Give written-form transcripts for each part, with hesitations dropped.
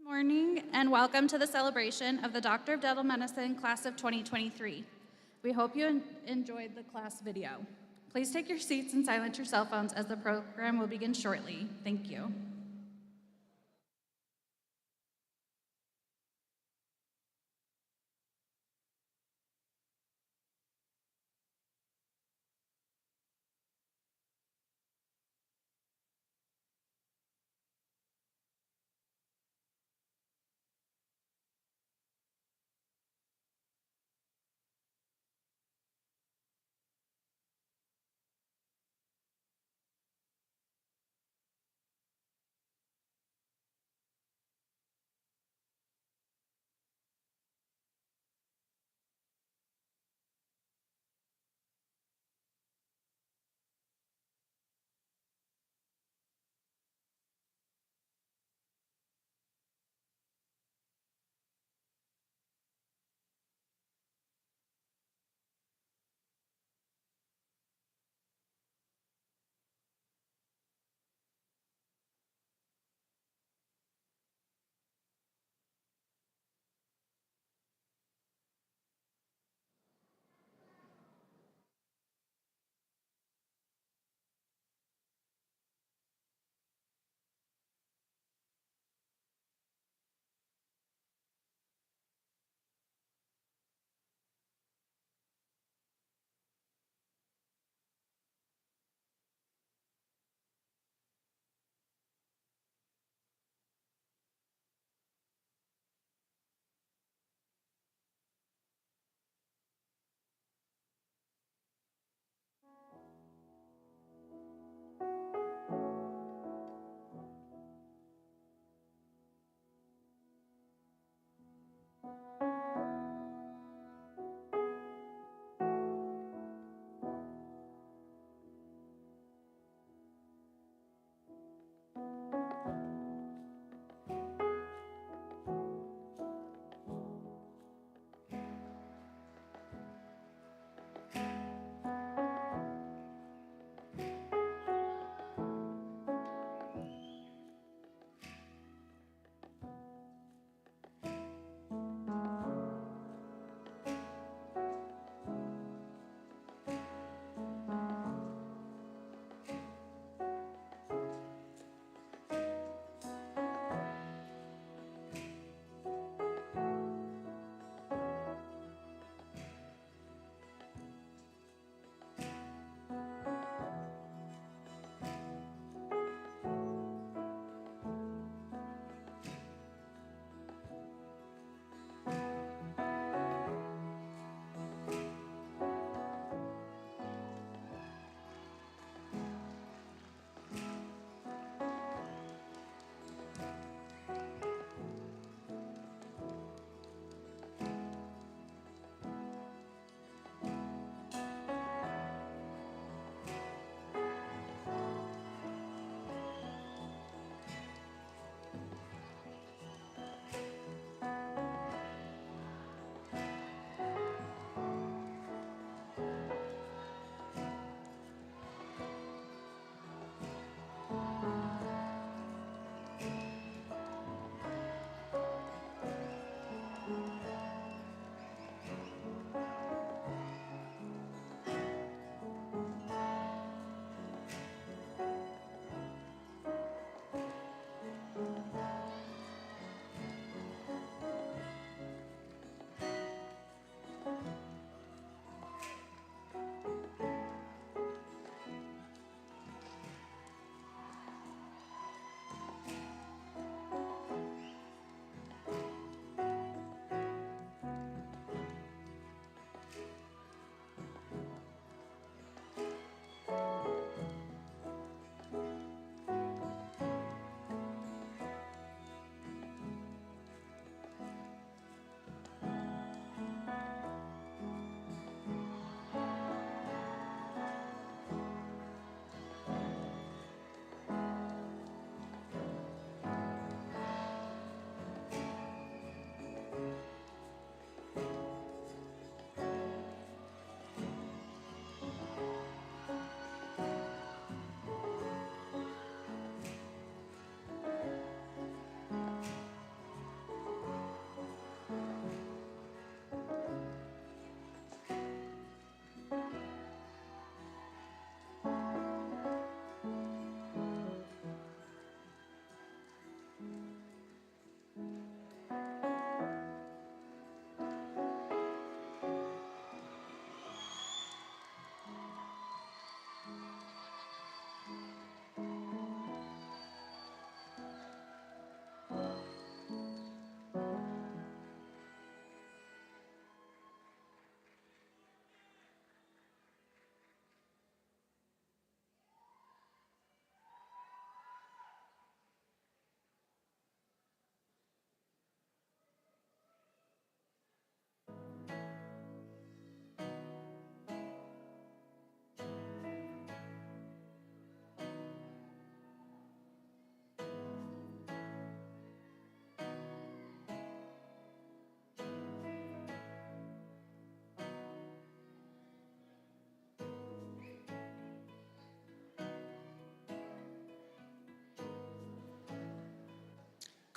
Morning and welcome to the celebration of the Doctor of Dental Medicine class of 2023. We hope you enjoyed the class video. Please take your seats and silence your cell phones as the program will begin shortly. Thank you.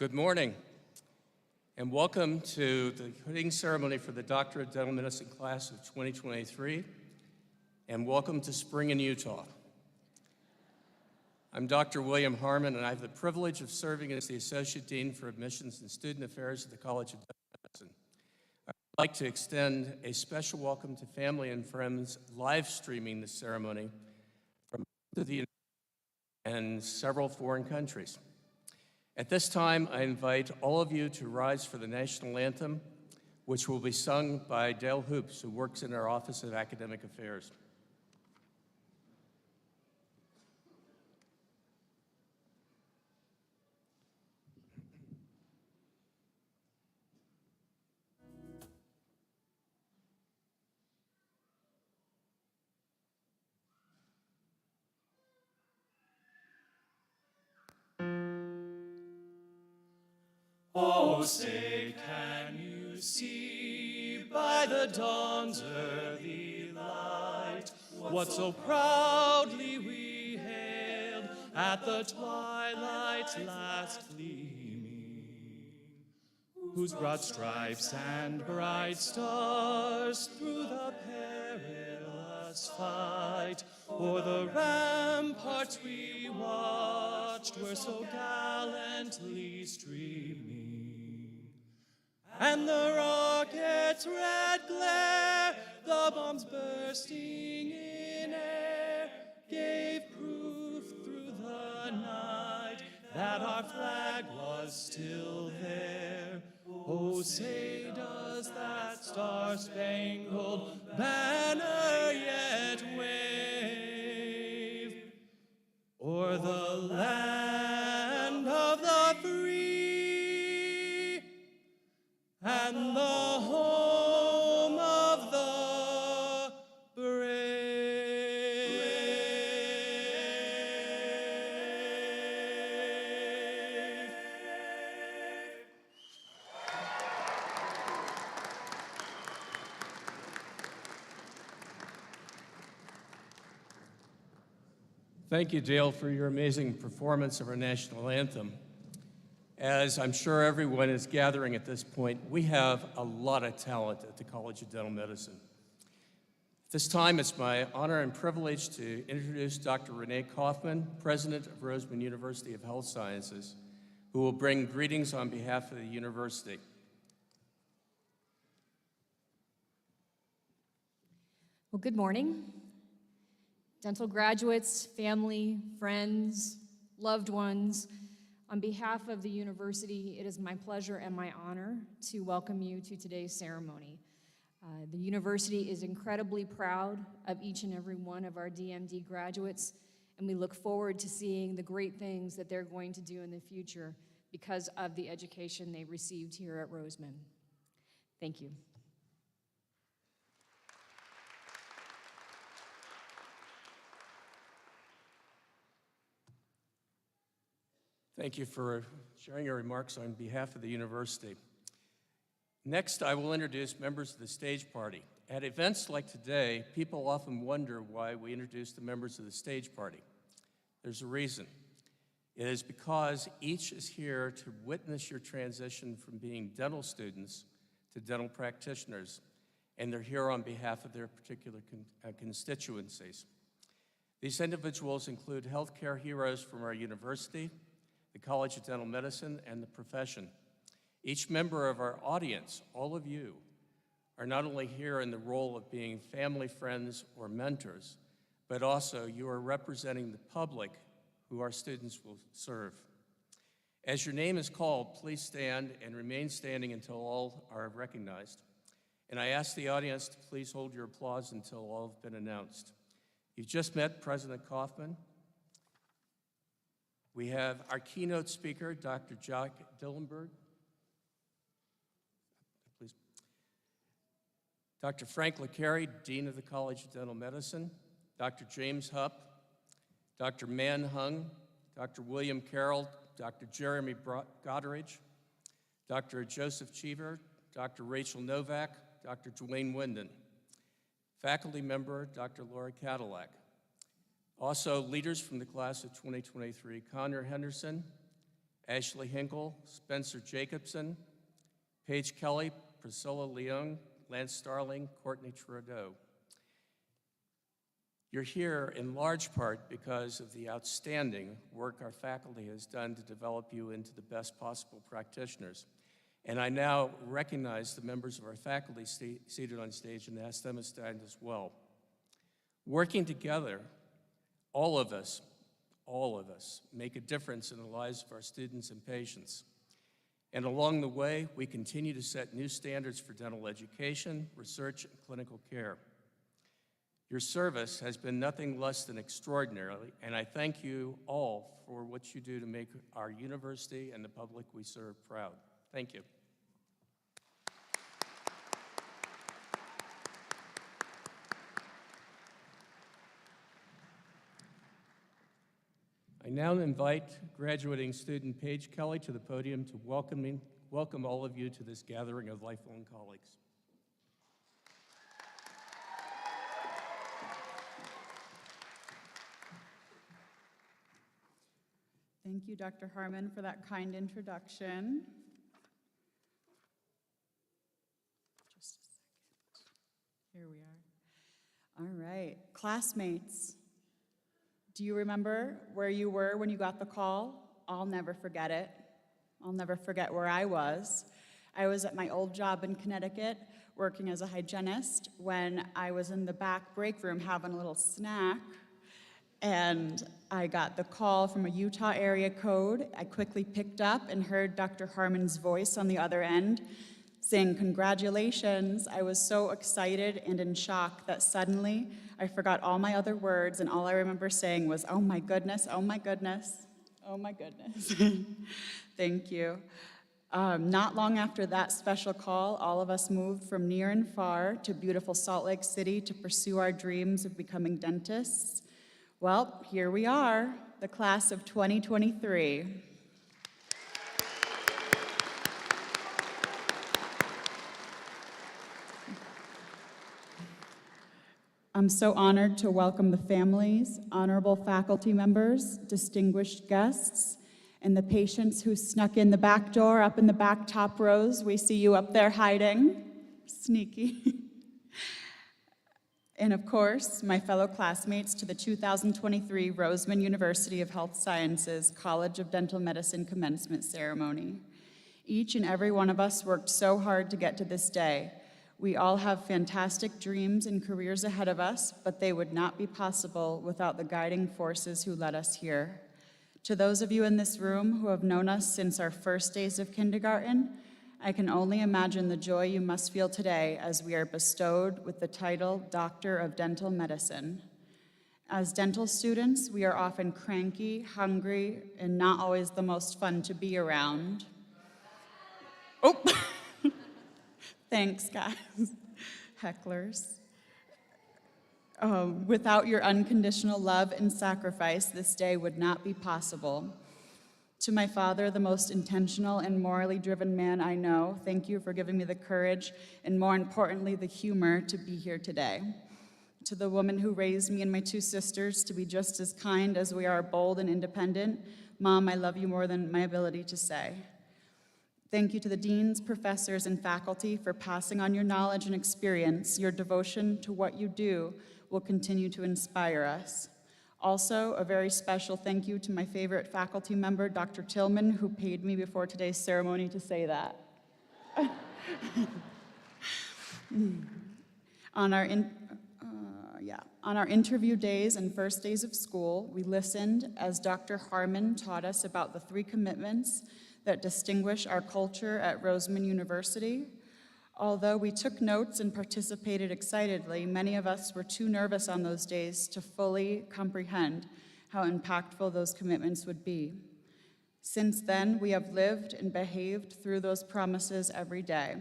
Good morning, and welcome to the hooding ceremony for the Doctor of Dental Medicine class of 2023, and welcome to spring in Utah. I'm Dr. William Harmon, and I have the privilege of serving as the Associate Dean for Admissions and Student Affairs at the College of Dental Medicine. I'd like to extend a special welcome to family and friends live streaming the ceremony from the and several foreign countries. At this time, I invite all of you to rise for the national anthem, which will be sung by Dale Hoops, who works in our Office of Academic Affairs. Oh, say, can you see by the dawn's early light what so proudly we hailed at the twilight's last gleaming, whose broad stripes and bright stars through the perilous fight o'er the ramparts we watched were so gallantly streaming, and the rocket's red glare, the bombs bursting in air, gave proof through the night that our flag was still there. Oh, say, does that star-spangled banner yet wave o'er the land of the free and the home of the brave? Thank you, Dale, for your amazing performance of our national anthem. As I'm sure everyone is gathering at this point, we have a lot of talent at the College of Dental Medicine. At this time, it's my honor and privilege to introduce Dr. Renee Kaufman, President of Roseman University of Health Sciences, who will bring greetings on behalf of the university. Well, good morning. Dental graduates, family, friends, loved ones, on behalf of the university, it is my pleasure and my honor to welcome you to today's ceremony. The university is incredibly proud of each and every one of our DMD graduates, and we look forward to seeing the great things that they're going to do in the future because of the education they received here at Roseman. Thank you. Thank you for sharing your remarks on behalf of the university. Next, I will introduce members of the stage party. At events like today, people often wonder why we introduce the members of the stage party. There's a reason. It is because each is here to witness your transition from being dental students to dental practitioners, and they're here on behalf of their particular constituencies. These individuals include healthcare heroes from our university, the College of Dental Medicine, and the profession. Each member of our audience, all of you, are not only here in the role of being family, friends, or mentors, but also you are representing the public who our students will serve. As your name is called, please stand and remain standing until all are recognized. And I ask the audience to please hold your applause until all have been announced. You've just met President Kaufman. We have our keynote speaker, Dr. Jack Dillenberg. Please. Dr. Frank LeCarey, Dean of the College of Dental Medicine. Dr. James Hupp, Dr. Man Hung, Dr. William Carroll, Dr. Jeremy Goddardge, Dr. Joseph Cheever, Dr. Rachel Novak, Dr. Dwayne Winden. Faculty member, Dr. Laura Cadillac. Also, leaders from the class of 2023, Connor Henderson, Ashley Hinkle, Spencer Jacobson, Paige Kelly, Priscilla Leung, Lance Starling, Courtney Trudeau. You're here in large part because of the outstanding work our faculty has done to develop you into the best possible practitioners. And I now recognize the members of our faculty seated on stage and ask them to stand as well. Working together, all of us, make a difference in the lives of our students and patients. And along the way, we continue to set new standards for dental education, research, and clinical care. Your service has been nothing less than extraordinary, and I thank you all for what you do to make our university and the public we serve proud. Thank you. I now invite graduating student Paige Kelly to the podium to welcome all of you to this gathering of lifelong colleagues. Thank you, Dr. Harmon, for that kind introduction. Just a second. Here we are. All right, classmates. Do you remember where you were when you got the call? I'll never forget it. I'll never forget where I was. I was at my old job in Connecticut working as a hygienist when I was in the back break room having a little snack, and I got the call from a Utah area code. I quickly picked up and heard Dr. Harmon's voice on the other end saying, "Congratulations." I was so excited and in shock that suddenly I forgot all my other words, and all I remember saying was, "Oh my goodness, oh my goodness, oh my goodness." Thank you. Not long after that special call, all of us moved from near and far to beautiful Salt Lake City to pursue our dreams of becoming dentists. Well, here we are, the class of 2023. I'm so honored to welcome the families, honorable faculty members, distinguished guests, and the patients who snuck in the back door up in the back top rows. We see you up there hiding, sneaky. And of course, my fellow classmates to the 2023 Roseman University of Health Sciences College of Dental Medicine commencement ceremony. Each and every one of us worked so hard to get to this day. We all have fantastic dreams and careers ahead of us, but they would not be possible without the guiding forces who led us here. To those of you in this room who have known us since our first days of kindergarten, I can only imagine the joy you must feel today as we are bestowed with the title Doctor of Dental Medicine. As dental students, we are often cranky, hungry, and not always the most fun to be around. Oh! Thanks, guys. Hecklers. Without your unconditional love and sacrifice, this day would not be possible. To my father, the most intentional and morally driven man I know, thank you for giving me the courage and, more importantly, the humor to be here today. To the woman who raised me and my two sisters to be just as kind as we are bold and independent, Mom, I love you more than my ability to say. Thank you to the deans, professors, and faculty for passing on your knowledge and experience. Your devotion to what you do will continue to inspire us. Also, a very special thank you to my favorite faculty member, Dr. Tillman, who paid me before today's ceremony to say that. On our interview days and first days of school, we listened as Dr. Harmon taught us about the 3 commitments that distinguish our culture at Roseman University. Although we took notes and participated excitedly, many of us were too nervous on those days to fully comprehend how impactful those commitments would be. Since then, we have lived and behaved through those promises every day.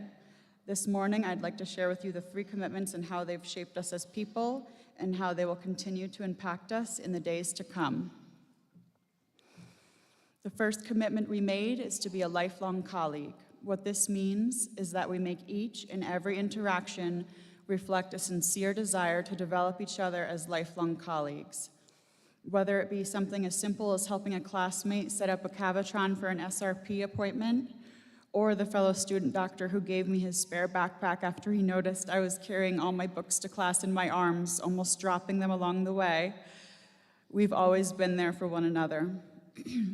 This morning, I'd like to share with you the 3 commitments and how they've shaped us as people and how they will continue to impact us in the days to come. The first commitment we made is to be a lifelong colleague. What this means is that we make each and every interaction reflect a sincere desire to develop each other as lifelong colleagues. Whether it be something as simple as helping a classmate set up a Cavitron for an SRP appointment, or the fellow student doctor who gave me his spare backpack after he noticed I was carrying all my books to class in my arms, almost dropping them along the way. We've always been there for one another.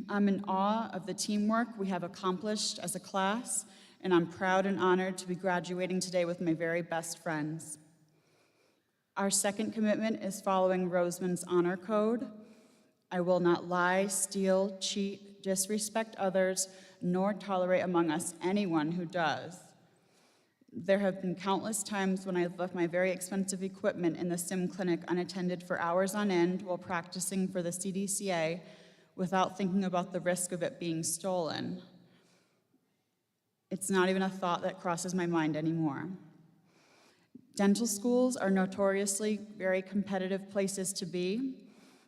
I'm in awe of the teamwork we have accomplished as a class, and I'm proud and honored to be graduating today with my very best friends. Our second commitment is following Roseman's honor code. I will not lie, steal, cheat, disrespect others, nor tolerate among us anyone who does. There have been countless times when I've left my very expensive equipment in the sim clinic unattended for hours on end while practicing for the CDCA without thinking about the risk of it being stolen. It's not even a thought that crosses my mind anymore. Dental schools are notoriously very competitive places to be,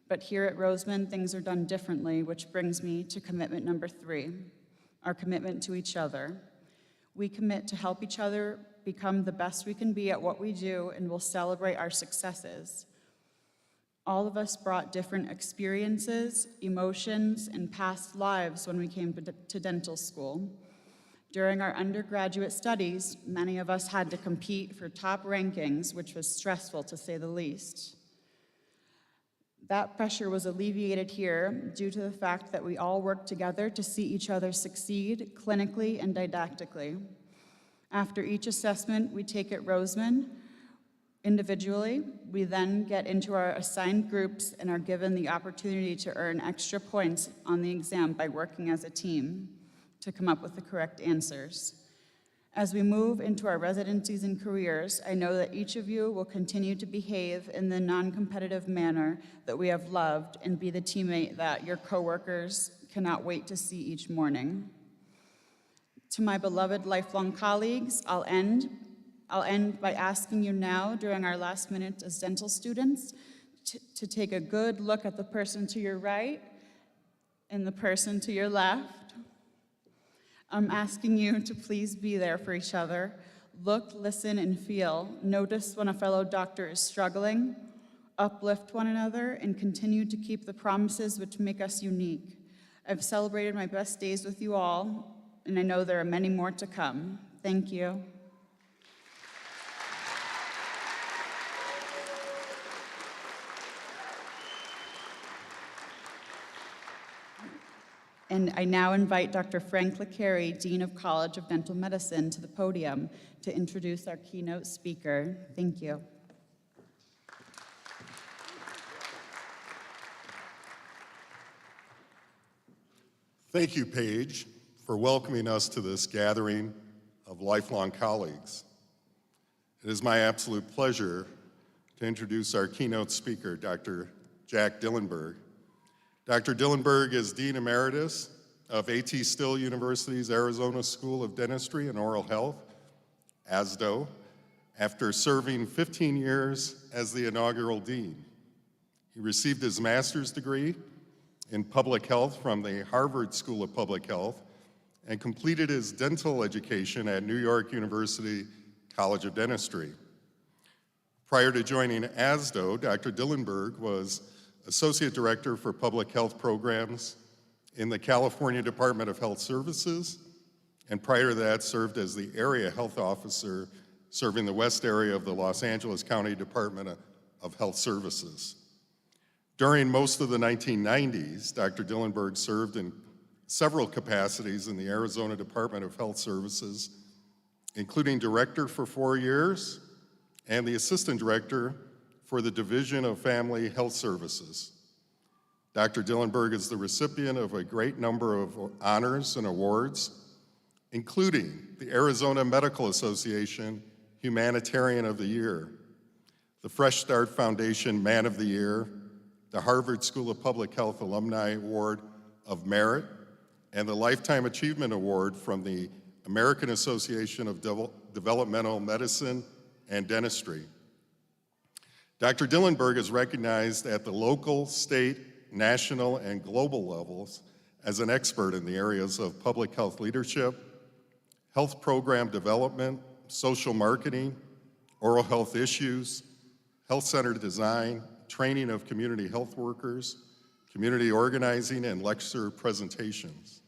but here at Roseman, things are done differently, which brings me to commitment number 3, our commitment to each other. We commit to help each other become the best we can be at what we do, and we'll celebrate our successes. All of us brought different experiences, emotions, and past lives when we came to dental school. During our undergraduate studies, many of us had to compete for top rankings, which was stressful to say the least. That pressure was alleviated here due to the fact that we all work together to see each other succeed clinically and didactically. After each assessment we take at Roseman individually, we then get into our assigned groups and are given the opportunity to earn extra points on the exam by working as a team to come up with the correct answers. As we move into our residencies and careers, I know that each of you will continue to behave in the non-competitive manner that we have loved and be the teammate that your coworkers cannot wait to see each morning. To my beloved lifelong colleagues, I'll end by asking you now, during our last minute as dental students, to take a good look at the person to your right and the person to your left. I'm asking you to please be there for each other. Look, listen, and feel. Notice when a fellow doctor is struggling. Uplift one another and continue to keep the promises which make us unique. I've celebrated my best days with you all, and I know there are many more to come. Thank you. And I now invite Dr. Frank LeCarey, Dean of College of Dental Medicine, to the podium to introduce our keynote speaker. Thank you. Thank you, Paige, for welcoming us to this gathering of lifelong colleagues. It is my absolute pleasure to introduce our keynote speaker, Dr. Jack Dillenberg. Dr. Dillenberg is Dean Emeritus of A.T. Still University's Arizona School of Dentistry and Oral Health, ASDO, after serving 15 years as the inaugural dean. He received his master's degree in public health from the Harvard School of Public Health and completed his dental education at New York University College of Dentistry. Prior to joining ASDO, Dr. Dillenberg was Associate Director for Public Health Programs in the California Department of Health Services, and prior to that served as the Area Health Officer serving the west area of the Los Angeles County Department of Health Services. During most of the 1990s, Dr. Dillenberg served in several capacities in the Arizona Department of Health Services, including Director for 4 years and the Assistant Director for the Division of Family Health Services. Dr. Dillenberg is the recipient of a great number of honors and awards, including the Arizona Medical Association Humanitarian of the Year, the Fresh Start Foundation Man of the Year, the Harvard School of Public Health Alumni Award of Merit, and the Lifetime Achievement Award from the American Association of Developmental Medicine and Dentistry. Dr. Dillenberg is recognized at the local, state, national, and global levels as an expert in the areas of public health leadership, health program development, social marketing, oral health issues, health-centered design, training of community health workers, community organizing, and lecture presentations.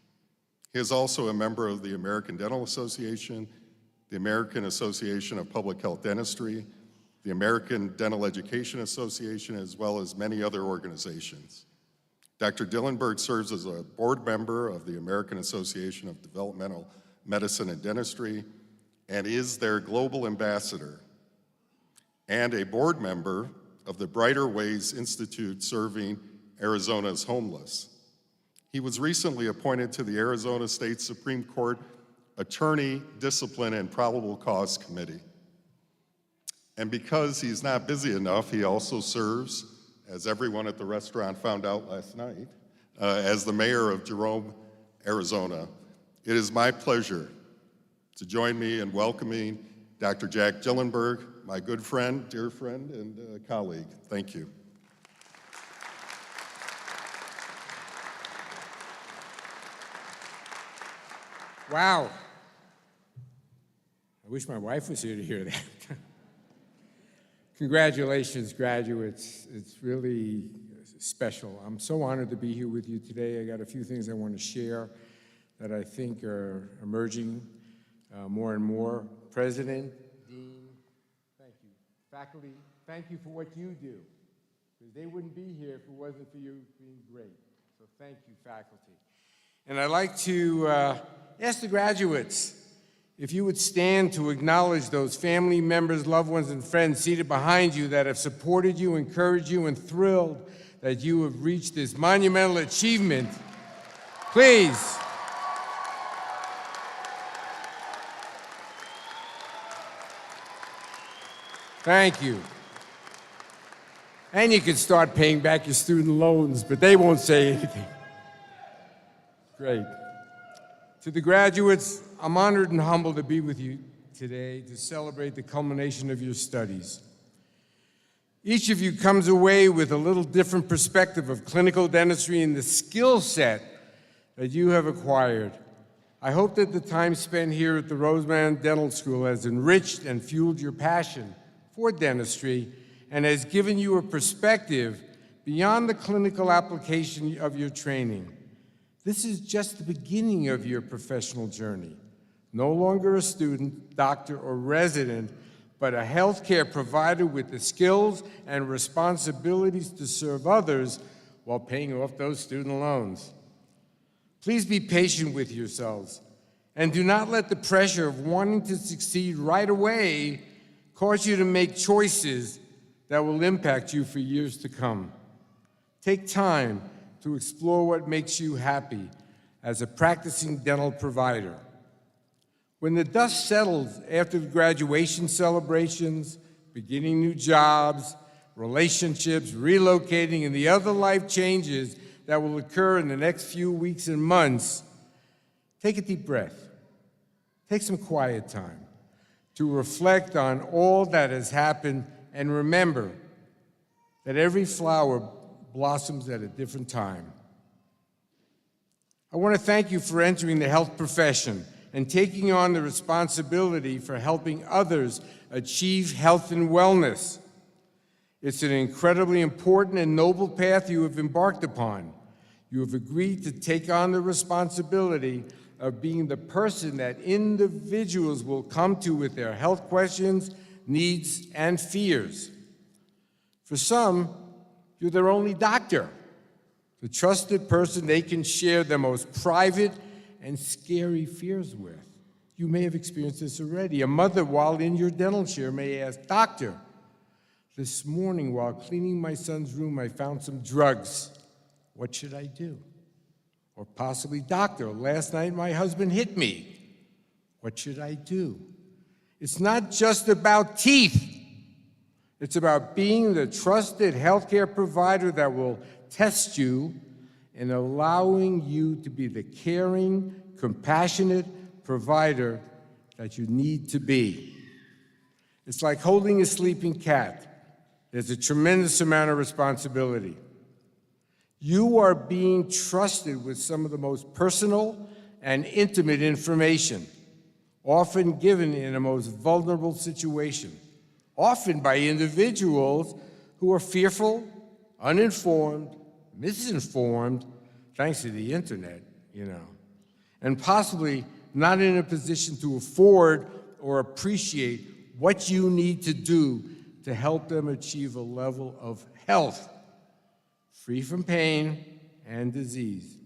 He is also a member of the American Dental Association, the American Association of Public Health Dentistry, the American Dental Education Association, as well as many other organizations. Dr. Dillenberg serves as a board member of the American Association of Developmental Medicine and Dentistry and is their global ambassador, and a board member of the Brighter Ways Institute serving Arizona's homeless. He was recently appointed to the Arizona State Supreme Court Attorney, Discipline, and Probable Cause Committee. And because he's not busy enough, he also serves, as everyone at the restaurant found out last night, as the mayor of Jerome, Arizona. It is my pleasure to join me in welcoming Dr. Jack Dillenberg, my good friend, dear friend, and colleague. Thank you. Wow. I wish my wife was here to hear that. Congratulations, graduates. It's really special. I'm so honored to be here with you today. I got a few things I want to share that I think are emerging more and more. President, Dean, thank you. Faculty, thank you for what you do, because they wouldn't be here if it wasn't for you being great. So thank you, faculty. And I'd like to ask the graduates if you would stand to acknowledge those family members, loved ones, and friends seated behind you that have supported you, encouraged you, and thrilled that you have reached this monumental achievement. Please. Thank you. And you can start paying back your student loans, but they won't say anything. Great. To the graduates, I'm honored and humbled to be with you today to celebrate the culmination of your studies. Each of you comes away with a little different perspective of clinical dentistry and the skill set that you have acquired. I hope that the time spent here at the Roseman Dental School has enriched and fueled your passion for dentistry and has given you a perspective beyond the clinical application of your training. This is just the beginning of your professional journey. No longer a student, doctor, or resident, but a healthcare provider with the skills and responsibilities to serve others while paying off those student loans. Please be patient with yourselves and do not let the pressure of wanting to succeed right away cause you to make choices that will impact you for years to come. Take time to explore what makes you happy as a practicing dental provider. When the dust settles after the graduation celebrations, beginning new jobs, relationships, relocating, and the other life changes that will occur in the next few weeks and months, take a deep breath. Take some quiet time to reflect on all that has happened, and remember that every flower blossoms at a different time. I want to thank you for entering the health profession and taking on the responsibility for helping others achieve health and wellness. It's an incredibly important and noble path you have embarked upon. You have agreed to take on the responsibility of being the person that individuals will come to with their health questions, needs, and fears. For some, you're their only doctor, the trusted person they can share their most private and scary fears with. You may have experienced this already. A mother, while in your dental chair, may ask, "Doctor, this morning while cleaning my son's room, I found some drugs. What should I do?" Or possibly, "Doctor, last night my husband hit me. What should I do?" It's not just about teeth. It's about being the trusted healthcare provider that will test you and allowing you to be the caring, compassionate provider that you need to be. It's like holding a sleeping cat. There's a tremendous amount of responsibility. You are being trusted with some of the most personal and intimate information, often given in a most vulnerable situation, often by individuals who are fearful, uninformed, misinformed, thanks to the internet, and possibly not in a position to afford or appreciate what you need to do to help them achieve a level of health free from pain and disease.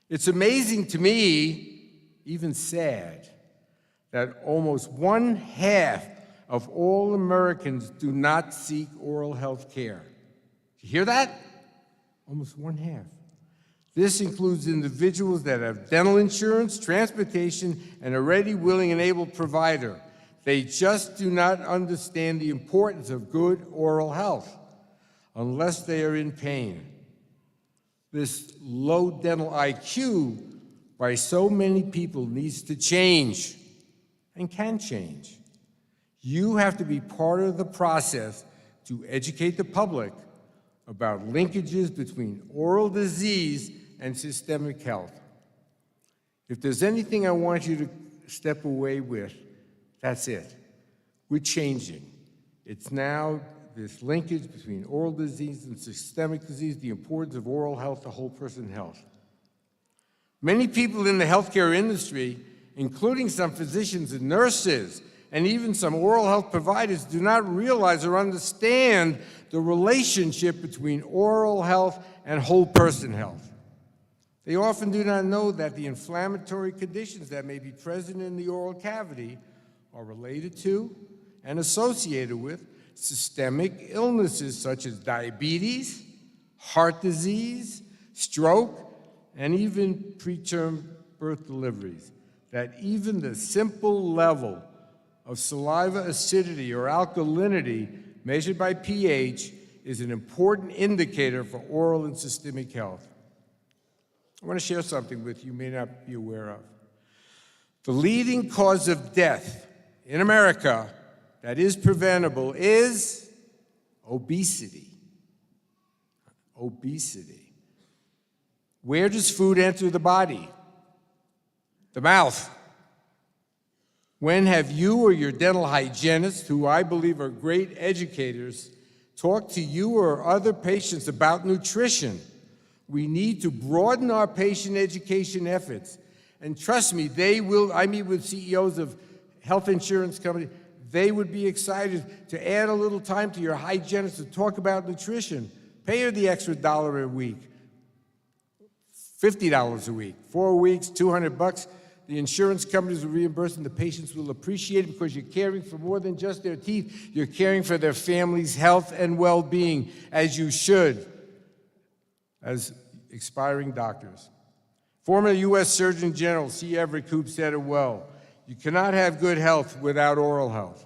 It's amazing to me, even sad, that almost 1/2 of all Americans do not seek oral health care. You hear that? Almost 1/2. This includes individuals that have dental insurance, transportation, and a ready, willing, and able provider. They just do not understand the importance of good oral health unless they are in pain. This low dental IQ by so many people needs to change and can change. You have to be part of the process to educate the public about linkages between oral disease and systemic health. If there's anything I want you to step away with, that's it. We're changing. It's now this linkage between oral disease and systemic disease, the importance of oral health to whole person health. Many people in the healthcare industry, including some physicians and nurses, and even some oral health providers, do not realize or understand the relationship between oral health and whole person health. They often do not know that the inflammatory conditions that may be present in the oral cavity are related to and associated with systemic illnesses such as diabetes, heart disease, stroke, and even preterm birth deliveries. That even the simple level of saliva acidity or alkalinity measured by pH is an important indicator for oral and systemic health. I want to share something with you may not be aware of. The leading cause of death in America that is preventable is obesity. Obesity. Where does food enter the body? The mouth. When have you or your dental hygienist, who I believe are great educators, talked to you or other patients about nutrition? We need to broaden our patient education efforts. And trust me, they will. I meet with CEOs of health insurance companies. They would be excited to add a little time to your hygienist to talk about nutrition. Pay her the extra $1 a week, $50 a week, 4 weeks, $200. The insurance companies will reimburse and the patients will appreciate it because you're caring for more than just their teeth. You're caring for their family's health and well-being, as you should, as expiring doctors. Former U.S. Surgeon General C. Everett Koop said it well. You cannot have good health without oral health.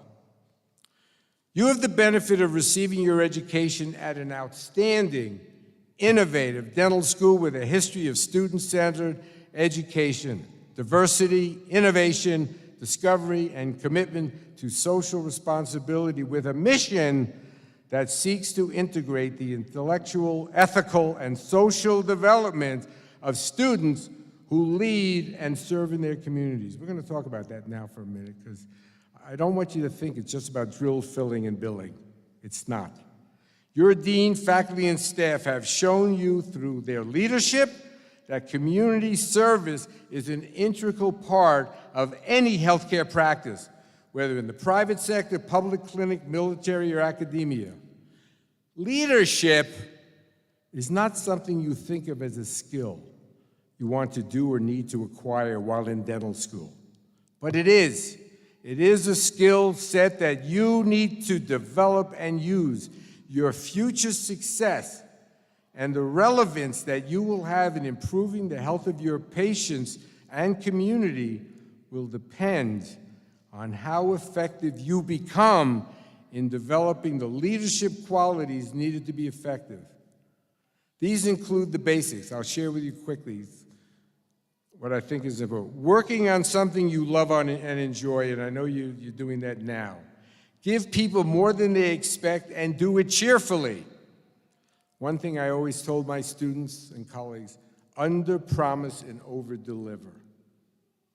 You have the benefit of receiving your education at an outstanding, innovative dental school with a history of student-centered education, diversity, innovation, discovery, and commitment to social responsibility with a mission that seeks to integrate the intellectual, ethical, and social development of students who lead and serve in their communities. We're going to talk about that now for a minute, because I don't want you to think it's just about drill, filling, and billing. It's not. Your dean, faculty, and staff have shown you through their leadership that community service is an integral part of any healthcare practice, whether in the private sector, public clinic, military, or academia. Leadership is not something you think of as a skill you want to do or need to acquire while in dental school. But it is. It is a skill set that you need to develop and use. Your future success and the relevance that you will have in improving the health of your patients and community will depend on how effective you become in developing the leadership qualities needed to be effective. These include the basics. I'll share with you quickly what I think is important. Working on something you love and enjoy, and I know you're doing that now. Give people more than they expect and do it cheerfully. One thing I always told my students and colleagues, under-promise and over-deliver.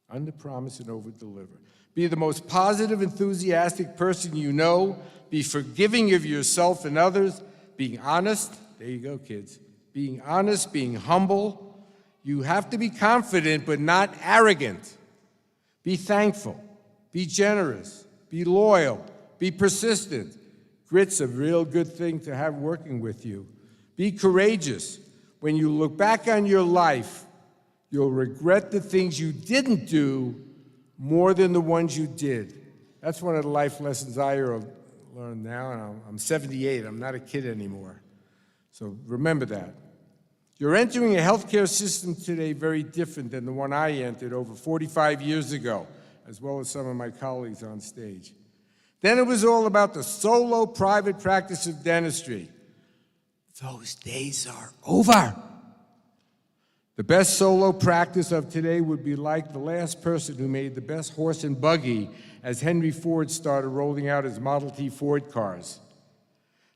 Under-promise and over-deliver. Be the most positive, enthusiastic person you know. Be forgiving of yourself and others. Being honest, there you go, kids. being honest, being humble. You have to be confident but not arrogant. Be thankful, be generous, be loyal, be persistent. Grit's a real good thing to have working with you. Be courageous. When you look back on your life, you'll regret the things you didn't do more than the ones you did. That's one of the life lessons I learn now, and I'm 78. I'm not a kid anymore. So remember that. You're entering a healthcare system today very different than the one I entered over 45 years ago, as well as some of my colleagues on stage. Then it was all about the solo private practice of dentistry. Those days are over. The best solo practice of today would be like the last person who made the best horse and buggy as Henry Ford started rolling out his Model T Ford cars.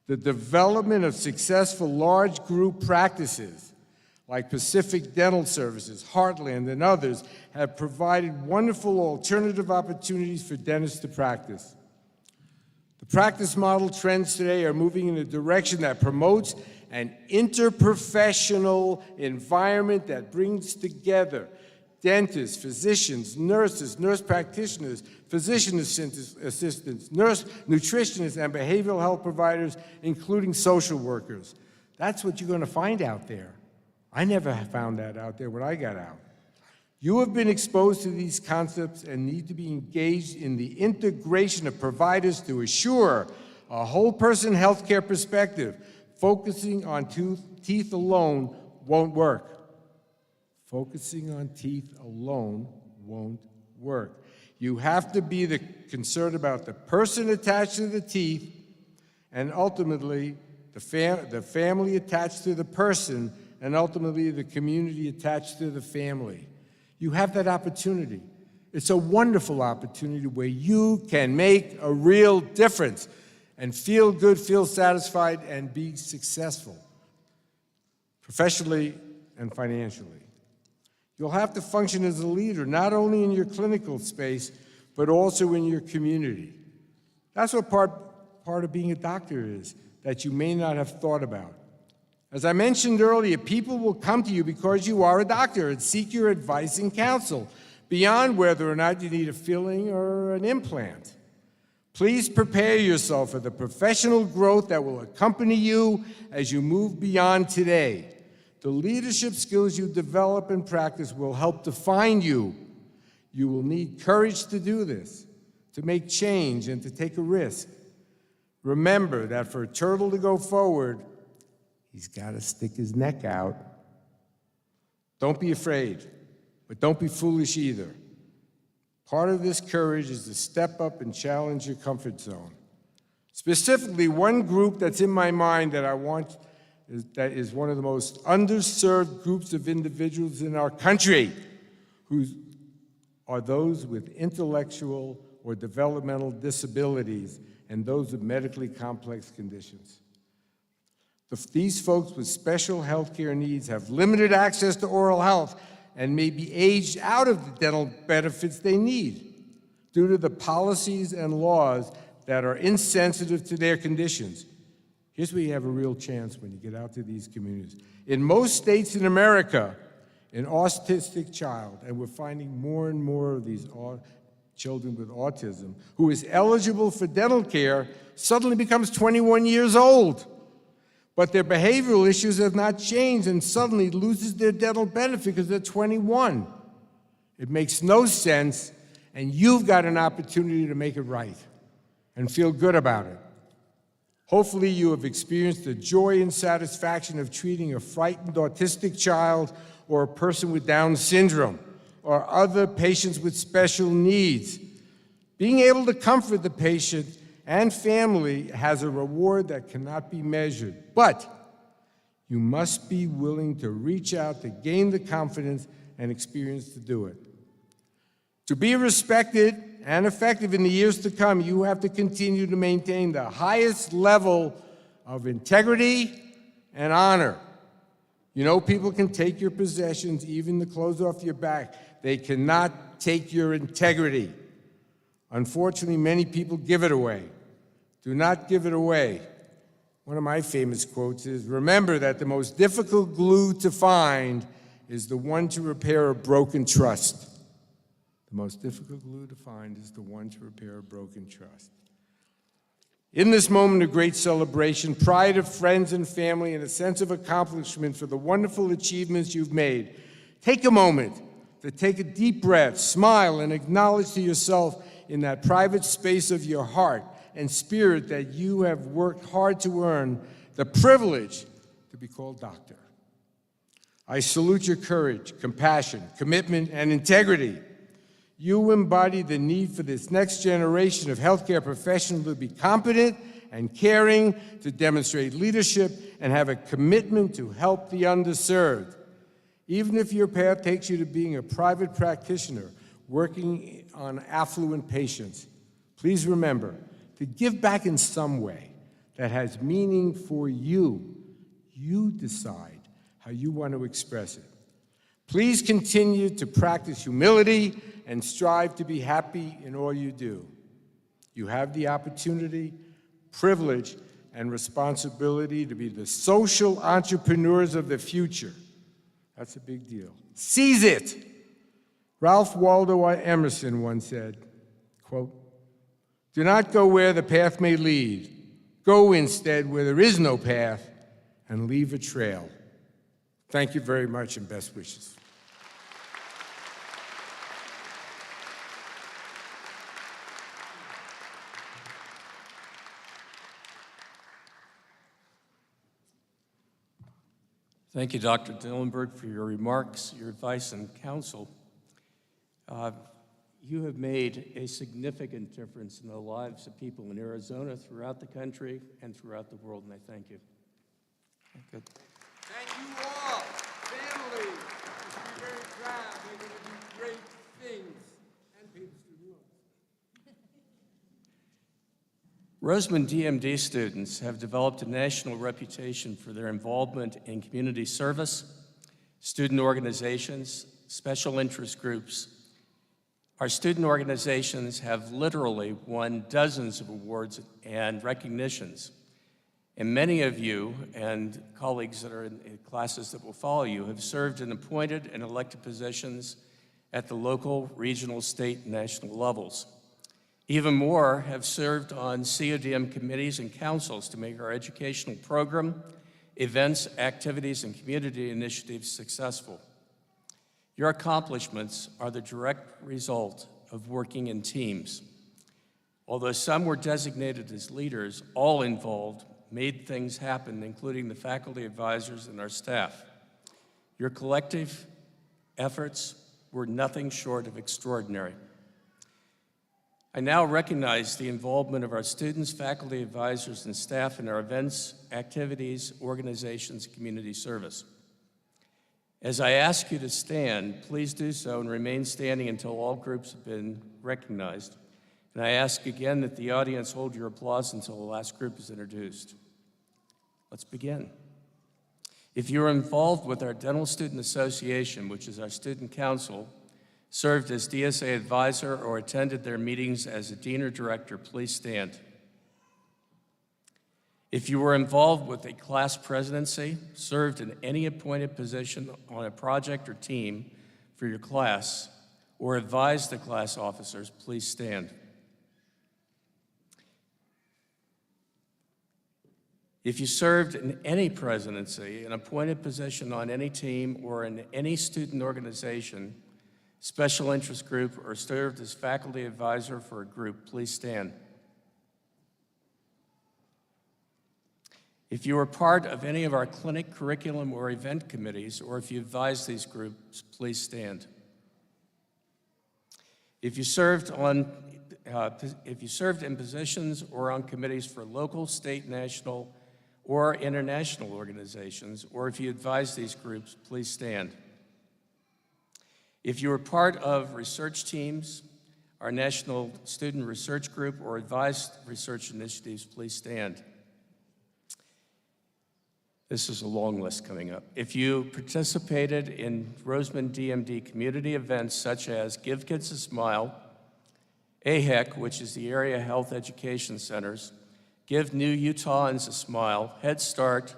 The development of successful large group practices like Pacific Dental Services, Heartland, and others have provided wonderful alternative opportunities for dentists to practice. The practice model trends today are moving in a direction that promotes an interprofessional environment that brings together dentists, physicians, nurses, nurse practitioners, physician assistants, nurse nutritionists, and behavioral health providers, including social workers. That's what you're going to find out there. I never found that out there when I got out. You have been exposed to these concepts and need to be engaged in the integration of providers to assure a whole-person healthcare perspective. Focusing on teeth alone won't work. Focusing on teeth alone won't work. You have to be concerned about the person attached to the teeth and ultimately the family attached to the person and ultimately the community attached to the family. You have that opportunity. It's a wonderful opportunity where you can make a real difference and feel good, feel satisfied, and be successful, professionally and financially. You'll have to function as a leader, not only in your clinical space, but also in your community. That's what part of being a doctor is, that you may not have thought about. As I mentioned earlier, people will come to you because you are a doctor and seek your advice and counsel, beyond whether or not you need a filling or an implant. Please prepare yourself for the professional growth that will accompany you as you move beyond today. The leadership skills you develop and practice will help define you. You will need courage to do this, to make change and to take a risk. Remember that for a turtle to go forward, he's got to stick his neck out. Don't be afraid, but don't be foolish either. Part of this courage is to step up and challenge your comfort zone. Specifically, one group that's in my mind that that is one of the most underserved groups of individuals in our country, who are those with intellectual or developmental disabilities and those with medically complex conditions. These folks with special health care needs have limited access to oral health and may be aged out of the dental benefits they need due to the policies and laws that are insensitive to their conditions. Here's where you have a real chance when you get out to these communities. In most states in America, an autistic child, and we're finding more and more of these children with autism, who is eligible for dental care, suddenly becomes 21 years old. But their behavioral issues have not changed and suddenly loses their dental benefit because they're 21. It makes no sense, and you've got an opportunity to make it right and feel good about it. Hopefully you have experienced the joy and satisfaction of treating a frightened autistic child or a person with Down syndrome or other patients with special needs. Being able to comfort the patient and family has a reward that cannot be measured. But you must be willing to reach out to gain the confidence and experience to do it. To be respected and effective in the years to come, you have to continue to maintain the highest level of integrity and honor. You know, people can take your possessions, even the clothes off your back. They cannot take your integrity. Unfortunately, many people give it away. Do not give it away. One of my famous quotes is, "Remember that the most difficult glue to find is the one to repair a broken trust." The most difficult glue to find is the one to repair a broken trust. In this moment of great celebration, pride of friends and family, and a sense of accomplishment for the wonderful achievements you've made, take a moment to take a deep breath, smile, and acknowledge to yourself in that private space of your heart and spirit that you have worked hard to earn the privilege to be called doctor. I salute your courage, compassion, commitment, and integrity. You embody the need for this next generation of healthcare professionals to be competent and caring, to demonstrate leadership, and have a commitment to help the underserved. Even if your path takes you to being a private practitioner working on affluent patients, please remember to give back in some way that has meaning for you. You decide how you want to express it. Please continue to practice humility and strive to be happy in all you do. You have the opportunity, privilege, and responsibility to be the social entrepreneurs of the future. That's a big deal. Seize it! Ralph Waldo Emerson once said, quote, "Do not go where the path may lead. Go instead where there is no path and leave a trail." Thank you very much and best wishes. Thank you, Dr. Dillenberg, for your remarks, your advice, and counsel. You have made a significant difference in the lives of people in Arizona, throughout the country, and throughout the world, and I thank you. Good. Thank you all, family. You should be very proud. They're going to do great things and pay the student loans. Roseman DMD students have developed a national reputation for their involvement in community service, student organizations, special interest groups. Our student organizations have literally won dozens of awards and recognitions. And many of you and colleagues that are in classes that will follow you have served in appointed and elected positions at the local, regional, state, and national levels. Even more have served on CODM committees and councils to make our educational program, events, activities, and community initiatives successful. Your accomplishments are the direct result of working in teams. Although some were designated as leaders, all involved made things happen, including the faculty advisors and our staff. Your collective efforts were nothing short of extraordinary. I now recognize the involvement of our students, faculty advisors, and staff in our events, activities, organizations, and community service. As I ask you to stand, please do so and remain standing until all groups have been recognized. And I ask again that the audience hold your applause until the last group is introduced. Let's begin. If you're involved with our Dental Student Association, which is our student council, served as DSA advisor, or attended their meetings as a dean or director, please stand. If you were involved with a class presidency, served in any appointed position on a project or team for your class, or advised the class officers, please stand. If you served in any presidency, an appointed position on any team or in any student organization, special interest group, or served as faculty advisor for a group, please stand. If you were part of any of our clinic, curriculum, or event committees, or if you advise these groups, please stand. If you served in positions or on committees for local, state, national, or international organizations, or if you advise these groups, please stand. If you were part of research teams, our National Student Research Group, or advised research initiatives, please stand. This is a long list coming up. If you participated in Roseman DMD community events such as Give Kids a Smile, AHEC, which is the Area Health Education Centers, Give New Utahns a Smile, Head Start,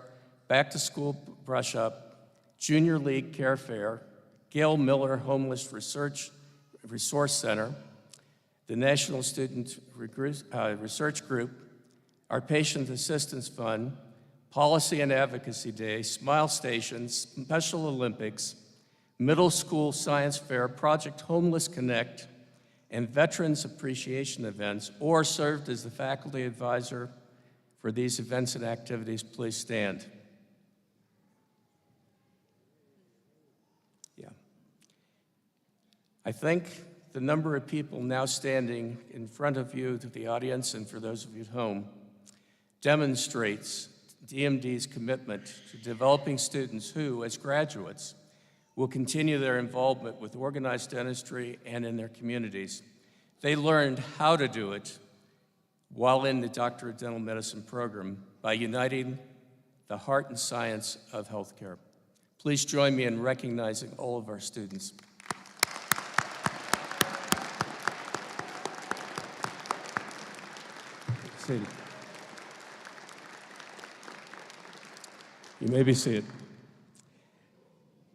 Back to School Brush Up, Junior League Care Fair, Gail Miller Homeless Resource Center, the National Student Research Group, our Patient Assistance Fund, Policy and Advocacy Day, Smile Stations, Special Olympics, Middle School Science Fair, Project Homeless Connect, and Veterans Appreciation events, or served as the faculty advisor for these events and activities, please stand. Yeah. I think the number of people now standing in front of you, to the audience, and for those of you at home, demonstrates DMD's commitment to developing students who, as graduates, will continue their involvement with organized dentistry and in their communities. They learned how to do it while in the Doctor of Dental Medicine program by uniting the heart and science of healthcare. Please join me in recognizing all of our students. Seated. You may be seated.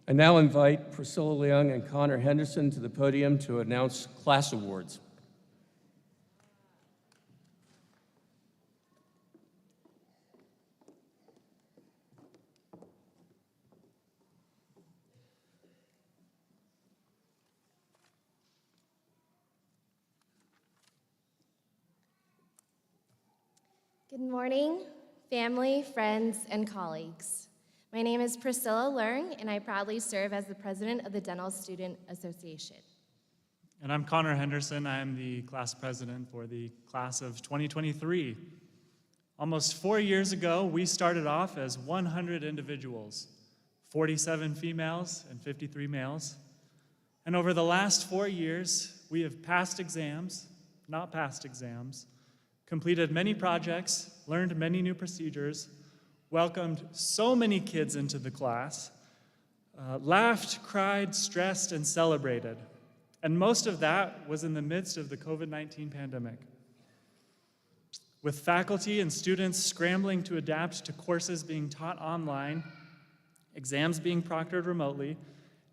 I now invite Priscilla Leung and Connor Henderson to the podium to announce class awards. Good morning, family, friends, and colleagues. My name is Priscilla Leung, and I proudly serve as the president of the Dental Student Association. And I'm Connor Henderson. I am the class president for the class of 2023. Almost 4 years ago, we started off as 100 individuals, 47 females and 53 males. And over the last 4 years, we have passed exams, not passed exams, completed many projects, learned many new procedures, welcomed so many kids into the class, laughed, cried, stressed, and celebrated. And most of that was in the midst of the COVID-19 pandemic. With faculty and students scrambling to adapt to courses being taught online, exams being proctored remotely,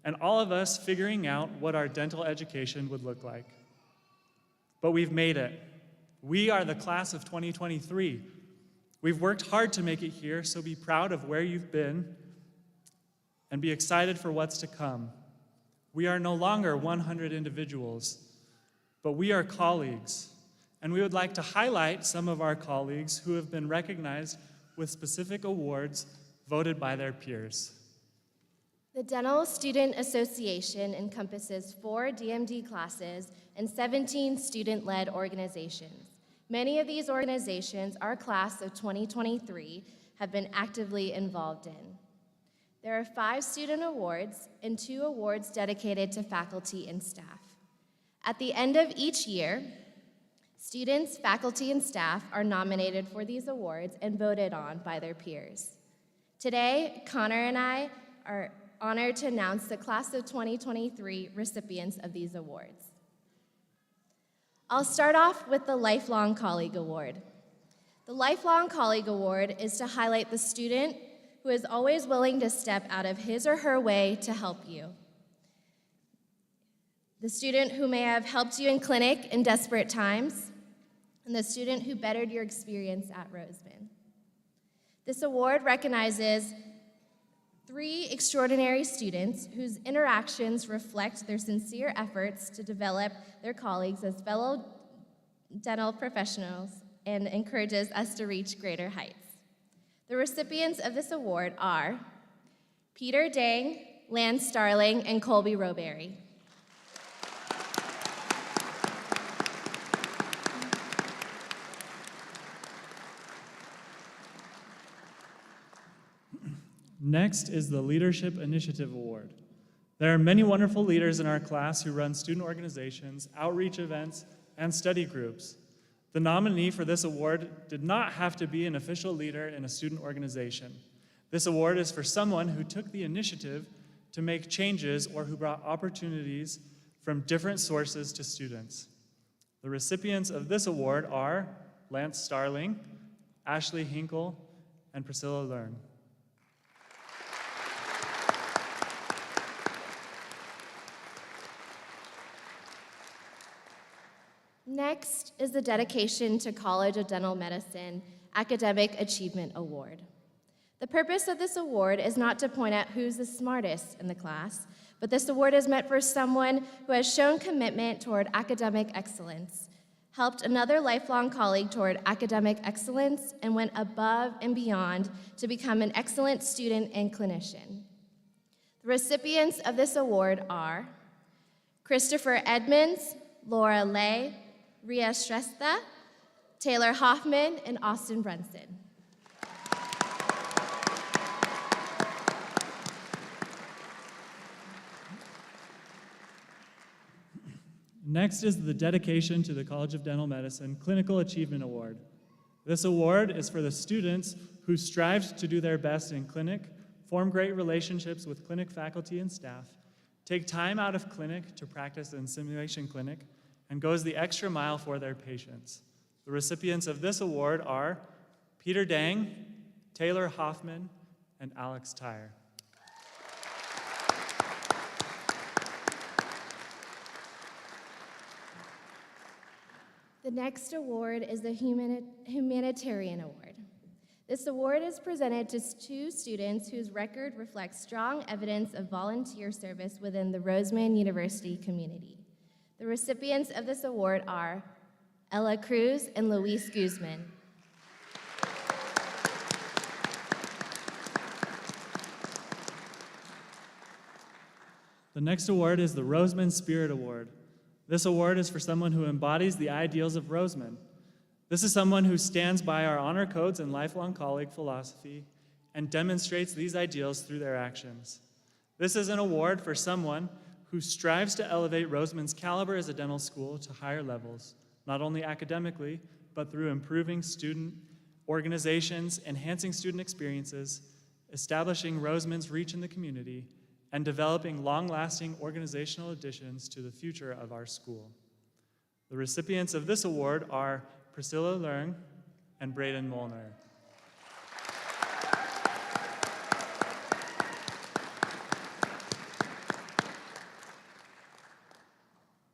and all of us figuring out what our dental education would look like. But we've made it. We are the class of 2023. We've worked hard to make it here, so be proud of where you've been and be excited for what's to come. We are no longer 100 individuals, but we are colleagues, and we would like to highlight some of our colleagues who have been recognized with specific awards voted by their peers. The Dental Student Association encompasses 4 DMD classes and 17 student-led organizations. Many of these organizations our class of 2023 have been actively involved in. There are 5 student awards and 2 awards dedicated to faculty and staff. At the end of each year, students, faculty, and staff are nominated for these awards and voted on by their peers. Today, Connor and I are honored to announce the class of 2023 recipients of these awards. I'll start off with the Lifelong Colleague Award. The Lifelong Colleague Award is to highlight the student who is always willing to step out of his or her way to help you. The student who may have helped you in clinic in desperate times, and the student who bettered your experience at Roseman. This award recognizes 3 extraordinary students whose interactions reflect their sincere efforts to develop their colleagues as fellow dental professionals and encourages us to reach greater heights. The recipients of this award are Peter Dang, Lance Starling, and Colby Roberry. Next is the Leadership Initiative Award. There are many wonderful leaders in our class who run student organizations, outreach events, and study groups. The nominee for this award did not have to be an official leader in a student organization. This award is for someone who took the initiative to make changes or who brought opportunities from different sources to students. The recipients of this award are Lance Starling, Ashley Hinkle, and Priscilla Learn. Next is the dedication to College of Dental Medicine Academic Achievement Award. The purpose of this award is not to point out who's the smartest in the class, but this award is meant for someone who has shown commitment toward academic excellence, helped another lifelong colleague toward academic excellence, and went above and beyond to become an excellent student and clinician. The recipients of this award are Christopher Edmonds, Laura Lay, Ria Shrestha, Taylor Hoffman, and Austin Brunson. Next is the dedication to the College of Dental Medicine Clinical Achievement Award. This award is for the students who strived to do their best in clinic, form great relationships with clinic faculty and staff, take time out of clinic to practice in simulation clinic, and goes the extra mile for their patients. The recipients of this award are Peter Dang, Taylor Hoffman, and Alex Tyre. The next award is the Humanitarian Award. This award is presented to two students whose record reflects strong evidence of volunteer service within the Roseman University community. The recipients of this award are Ella Cruz and Luis Guzman. The next award is the Roseman Spirit Award. This award is for someone who embodies the ideals of Roseman. This is someone who stands by our honor codes and lifelong colleague philosophy and demonstrates these ideals through their actions. This is an award for someone who strives to elevate Roseman's caliber as a dental school to higher levels, not only academically, but through improving student organizations, enhancing student experiences, establishing Roseman's reach in the community, and developing long-lasting organizational additions to the future of our school. The recipients of this award are Priscilla Learn and Braden Molnar.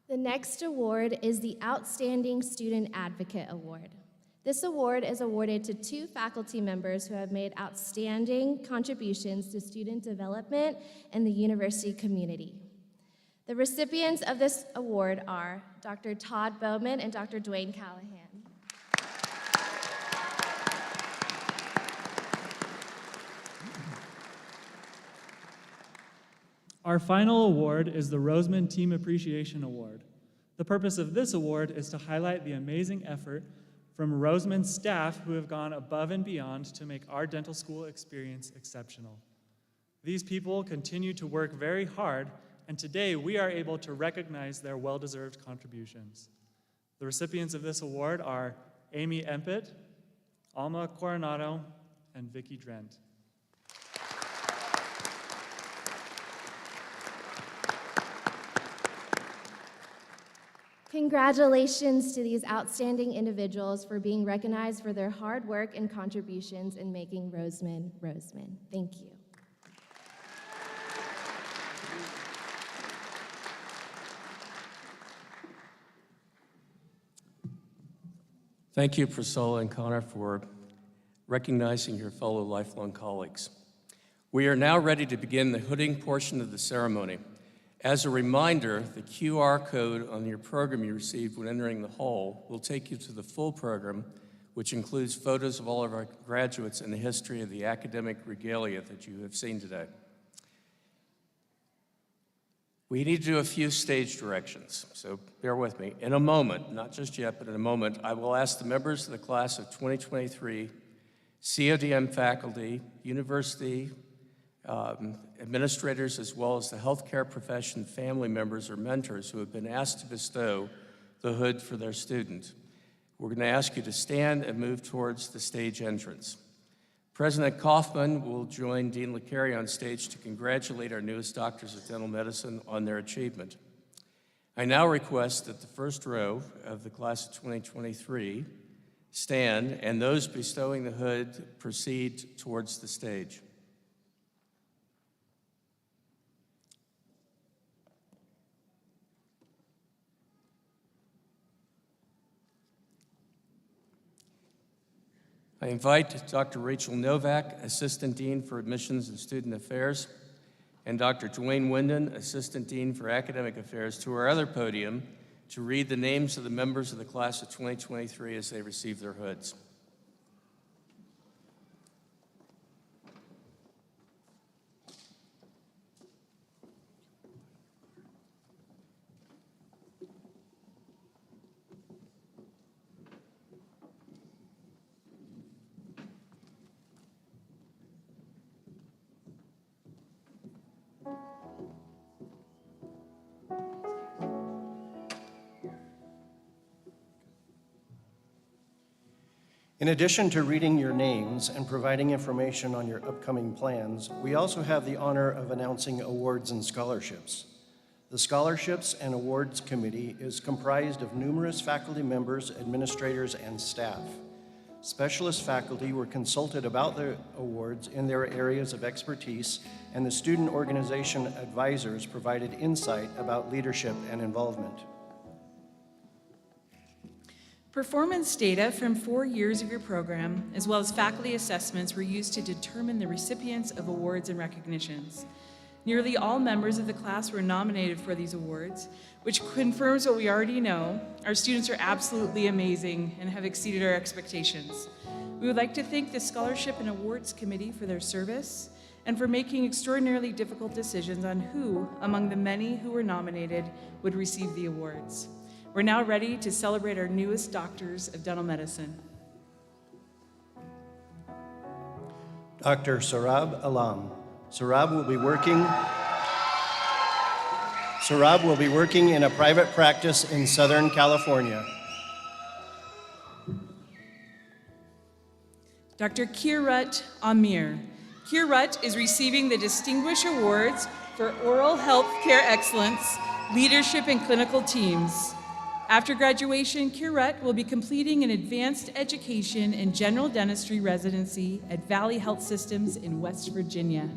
The next award is the Outstanding Student Advocate Award. This award is awarded to two faculty members who have made outstanding contributions to student development and the university community. The recipients of this award are Dr. Todd Bowman and Dr. Dwayne Callahan. Our final award is the Roseman Team Appreciation Award. The purpose of this award is to highlight the amazing effort from Roseman staff who have gone above and beyond to make our dental school experience exceptional. These people continue to work very hard, and today we are able to recognize their well-deserved contributions. The recipients of this award are Amy Empett, Alma Coronado, and Vicki Drent. Congratulations to these outstanding individuals for being recognized for their hard work and contributions in making Roseman Roseman. Thank you. Thank you, Priscilla and Connor, for recognizing your fellow lifelong colleagues. We are now ready to begin the hooding portion of the ceremony. As a reminder, the QR code on your program you received when entering the hall will take you to the full program, which includes photos of all of our graduates and the history of the academic regalia that you have seen today. We need to do a few stage directions, so bear with me. In a moment, not just yet, but in a moment, I will ask the members of the class of 2023, CODM faculty, university, administrators, as well as the healthcare profession, family members, or mentors who have been asked to bestow the hood for their student. We're going to ask you to stand and move towards the stage entrance. President Kaufman will join Dean LeCarry on stage to congratulate our newest doctors of dental medicine on their achievement. I now request that the first row of the class of 2023 stand, and those bestowing the hood proceed towards the stage. I invite Dr. Rachel Novak, Assistant Dean for Admissions and Student Affairs, and Dr. Dwayne Winden, Assistant Dean for Academic Affairs, to our other podium to read the names of the members of the class of 2023 as they receive their hoods. In addition to reading your names and providing information on your upcoming plans, we also have the honor of announcing awards and scholarships. The Scholarships and Awards Committee is comprised of numerous faculty members, administrators, and staff. Specialist faculty were consulted about the awards in their areas of expertise, and the student organization advisors provided insight about leadership and involvement. Performance data from 4 years of your program, as well as faculty assessments, were used to determine the recipients of awards and recognitions. Nearly all members of the class were nominated for these awards, which confirms what we already know. Our students are absolutely amazing and have exceeded our expectations. We would like to thank the Scholarship and Awards Committee for their service and for making extraordinarily difficult decisions on who, among the many who were nominated, would receive the awards. We're now ready to celebrate our newest doctors of dental medicine. Dr. Sarab Alam. Sarab will be working in a private practice in Southern California. Dr. Kirat Amir. Kirat is receiving the Distinguished Awards for Oral Health Care Excellence, Leadership and Clinical Teams. After graduation, Kirat will be completing an advanced education in general dentistry residency at Valley Health Systems in West Virginia.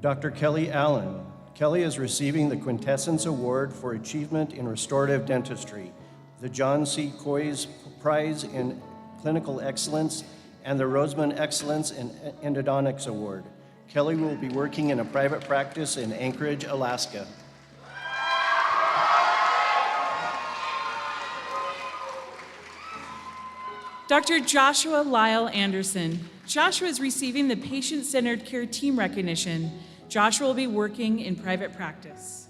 Dr. Kelly Allen. Kelly is receiving the Quintessence Award for Achievement in Restorative Dentistry, the John C. Coy's Prize in Clinical Excellence, and the Roseman Excellence in Endodontics Award. Kelly will be working in a private practice in Anchorage, Alaska. Dr. Joshua Lyle Anderson. Joshua is receiving the Patient-Centered Care Team recognition. Joshua will be working in private practice.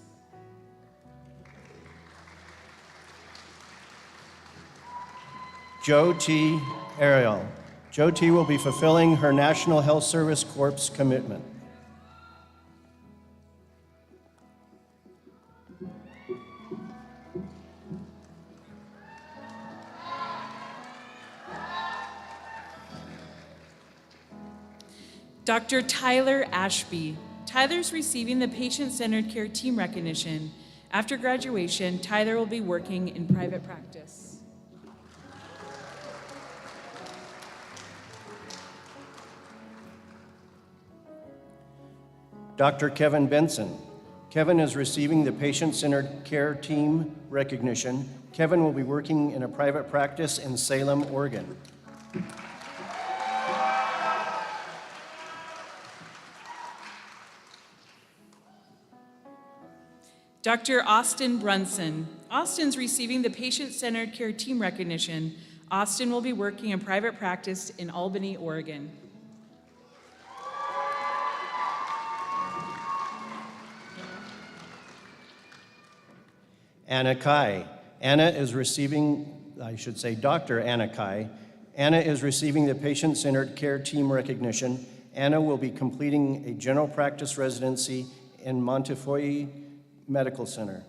Joe T. Ariel. Joe T. will be fulfilling her National Health Service Corps commitment. Dr. Tyler Ashby. Tyler's receiving the Patient-Centered Care Team recognition. After graduation, Tyler will be working in private practice. Dr. Kevin Benson. Kevin is receiving the Patient-Centered Care Team recognition. Kevin will be working in a private practice in Salem, Oregon. Dr. Austin Brunson. Austin's receiving the Patient-Centered Care Team recognition. Austin will be working in private practice in Albany, Oregon. Anna Kai. Anna is receiving, Dr. Anna Kai. Anna is receiving the Patient-Centered Care Team recognition. Anna will be completing a general practice residency in Montefiore Medical Center.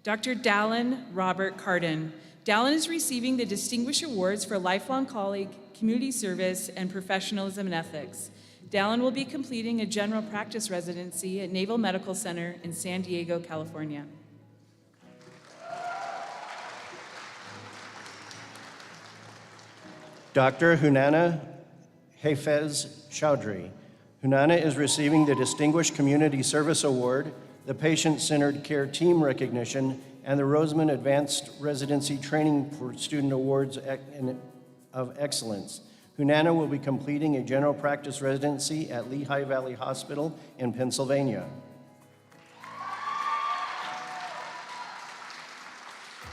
Dr. Dallin Robert Carden. Dallin is receiving the Distinguished Awards for Lifelong Colleague, Community Service, and Professionalism and Ethics. Dallin will be completing a general practice residency at Naval Medical Center in San Diego, California. Dr. Hunana Hafez Chowdhury. Hunana is receiving the Distinguished Community Service Award, the Patient-Centered Care Team Recognition, and the Roseman Advanced Residency Training for Student Awards of Excellence. Hunana will be completing a general practice residency at Lehigh Valley Hospital in Pennsylvania.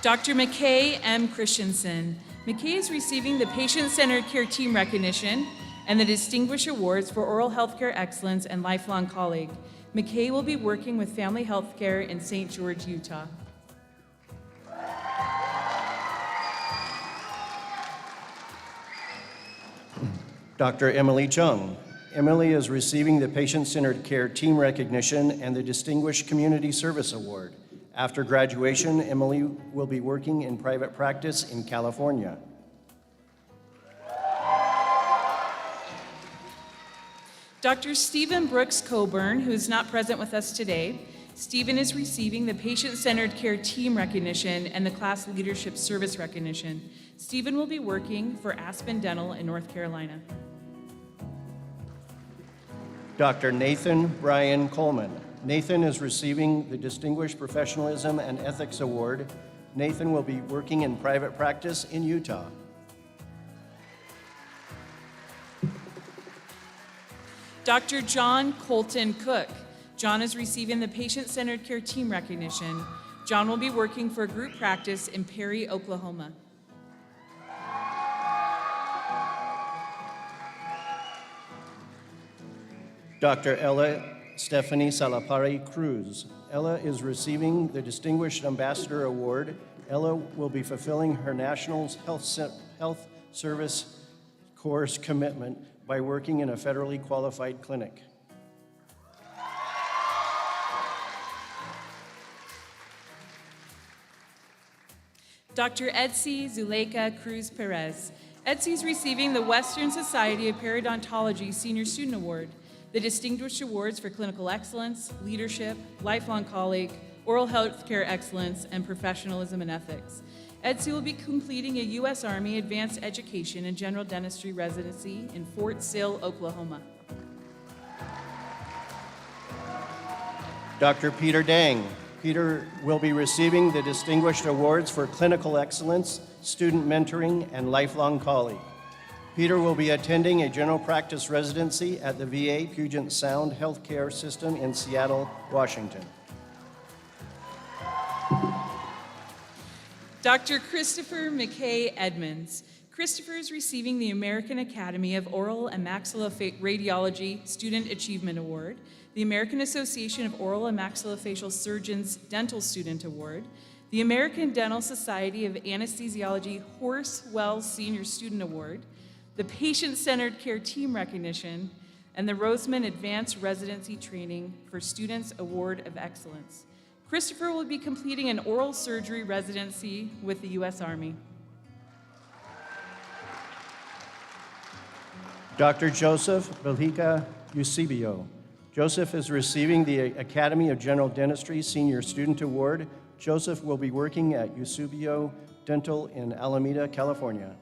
Dr. McKay M. Christensen. McKay is receiving the Patient-Centered Care Team Recognition and the Distinguished Awards for Oral Healthcare Excellence and Lifelong Colleague. McKay will be working with Family Healthcare in St. George, Utah. Dr. Emily Chung. Emily is receiving the Patient-Centered Care Team Recognition and the Distinguished Community Service Award. After graduation, Emily will be working in private practice in California. Dr. Stephen Brooks Coburn, who is not present with us today. Stephen is receiving the Patient-Centered Care Team Recognition and the Class Leadership Service Recognition. Stephen will be working for Aspen Dental in North Carolina. Dr. Nathan Brian Coleman. Nathan is receiving the Distinguished Professionalism and Ethics Award. Nathan will be working in private practice in Utah. Dr. John Colton Cook. John is receiving the Patient-Centered Care Team Recognition. John will be working for a group practice in Perry, Oklahoma. Dr. Ella Stephanie Salapari Cruz. Ella is receiving the Distinguished Ambassador Award. Ella will be fulfilling her National Health Service Corps commitment by working in a federally qualified clinic. Dr. Etsy Zuleika Cruz Perez. Etsy is receiving the Western Society of Periodontology Senior Student Award, the Distinguished Awards for Clinical Excellence, Leadership, Lifelong Colleague, Oral Healthcare Excellence, and Professionalism and Ethics. Etsy will be completing a U.S. Army Advanced Education and General Dentistry residency in Fort Sill, Oklahoma. Dr. Peter Dang. Peter will be receiving the Distinguished Awards for Clinical Excellence, Student Mentoring, and Lifelong Colleague. Peter will be attending a general practice residency at the VA Puget Sound Healthcare System in Seattle, Washington. Dr. Christopher McKay Edmonds. Christopher is receiving the American Academy of Oral and Maxillofacial Student Achievement Award, the American Association of Oral and Maxillofacial Surgeons Dental Student Award, the American Dental Society of Anesthesiology Horace Wells Senior Student Award, the Patient-Centered Care Team Recognition, and the Roseman Advanced Residency Training for Students Award of Excellence. Christopher will be completing an oral surgery residency with the U.S. Army. Dr. Joseph Belhika Eusebio. Joseph is receiving the Academy of General Dentistry Senior Student Award. Joseph will be working at Eusebio Dental in Alameda, California.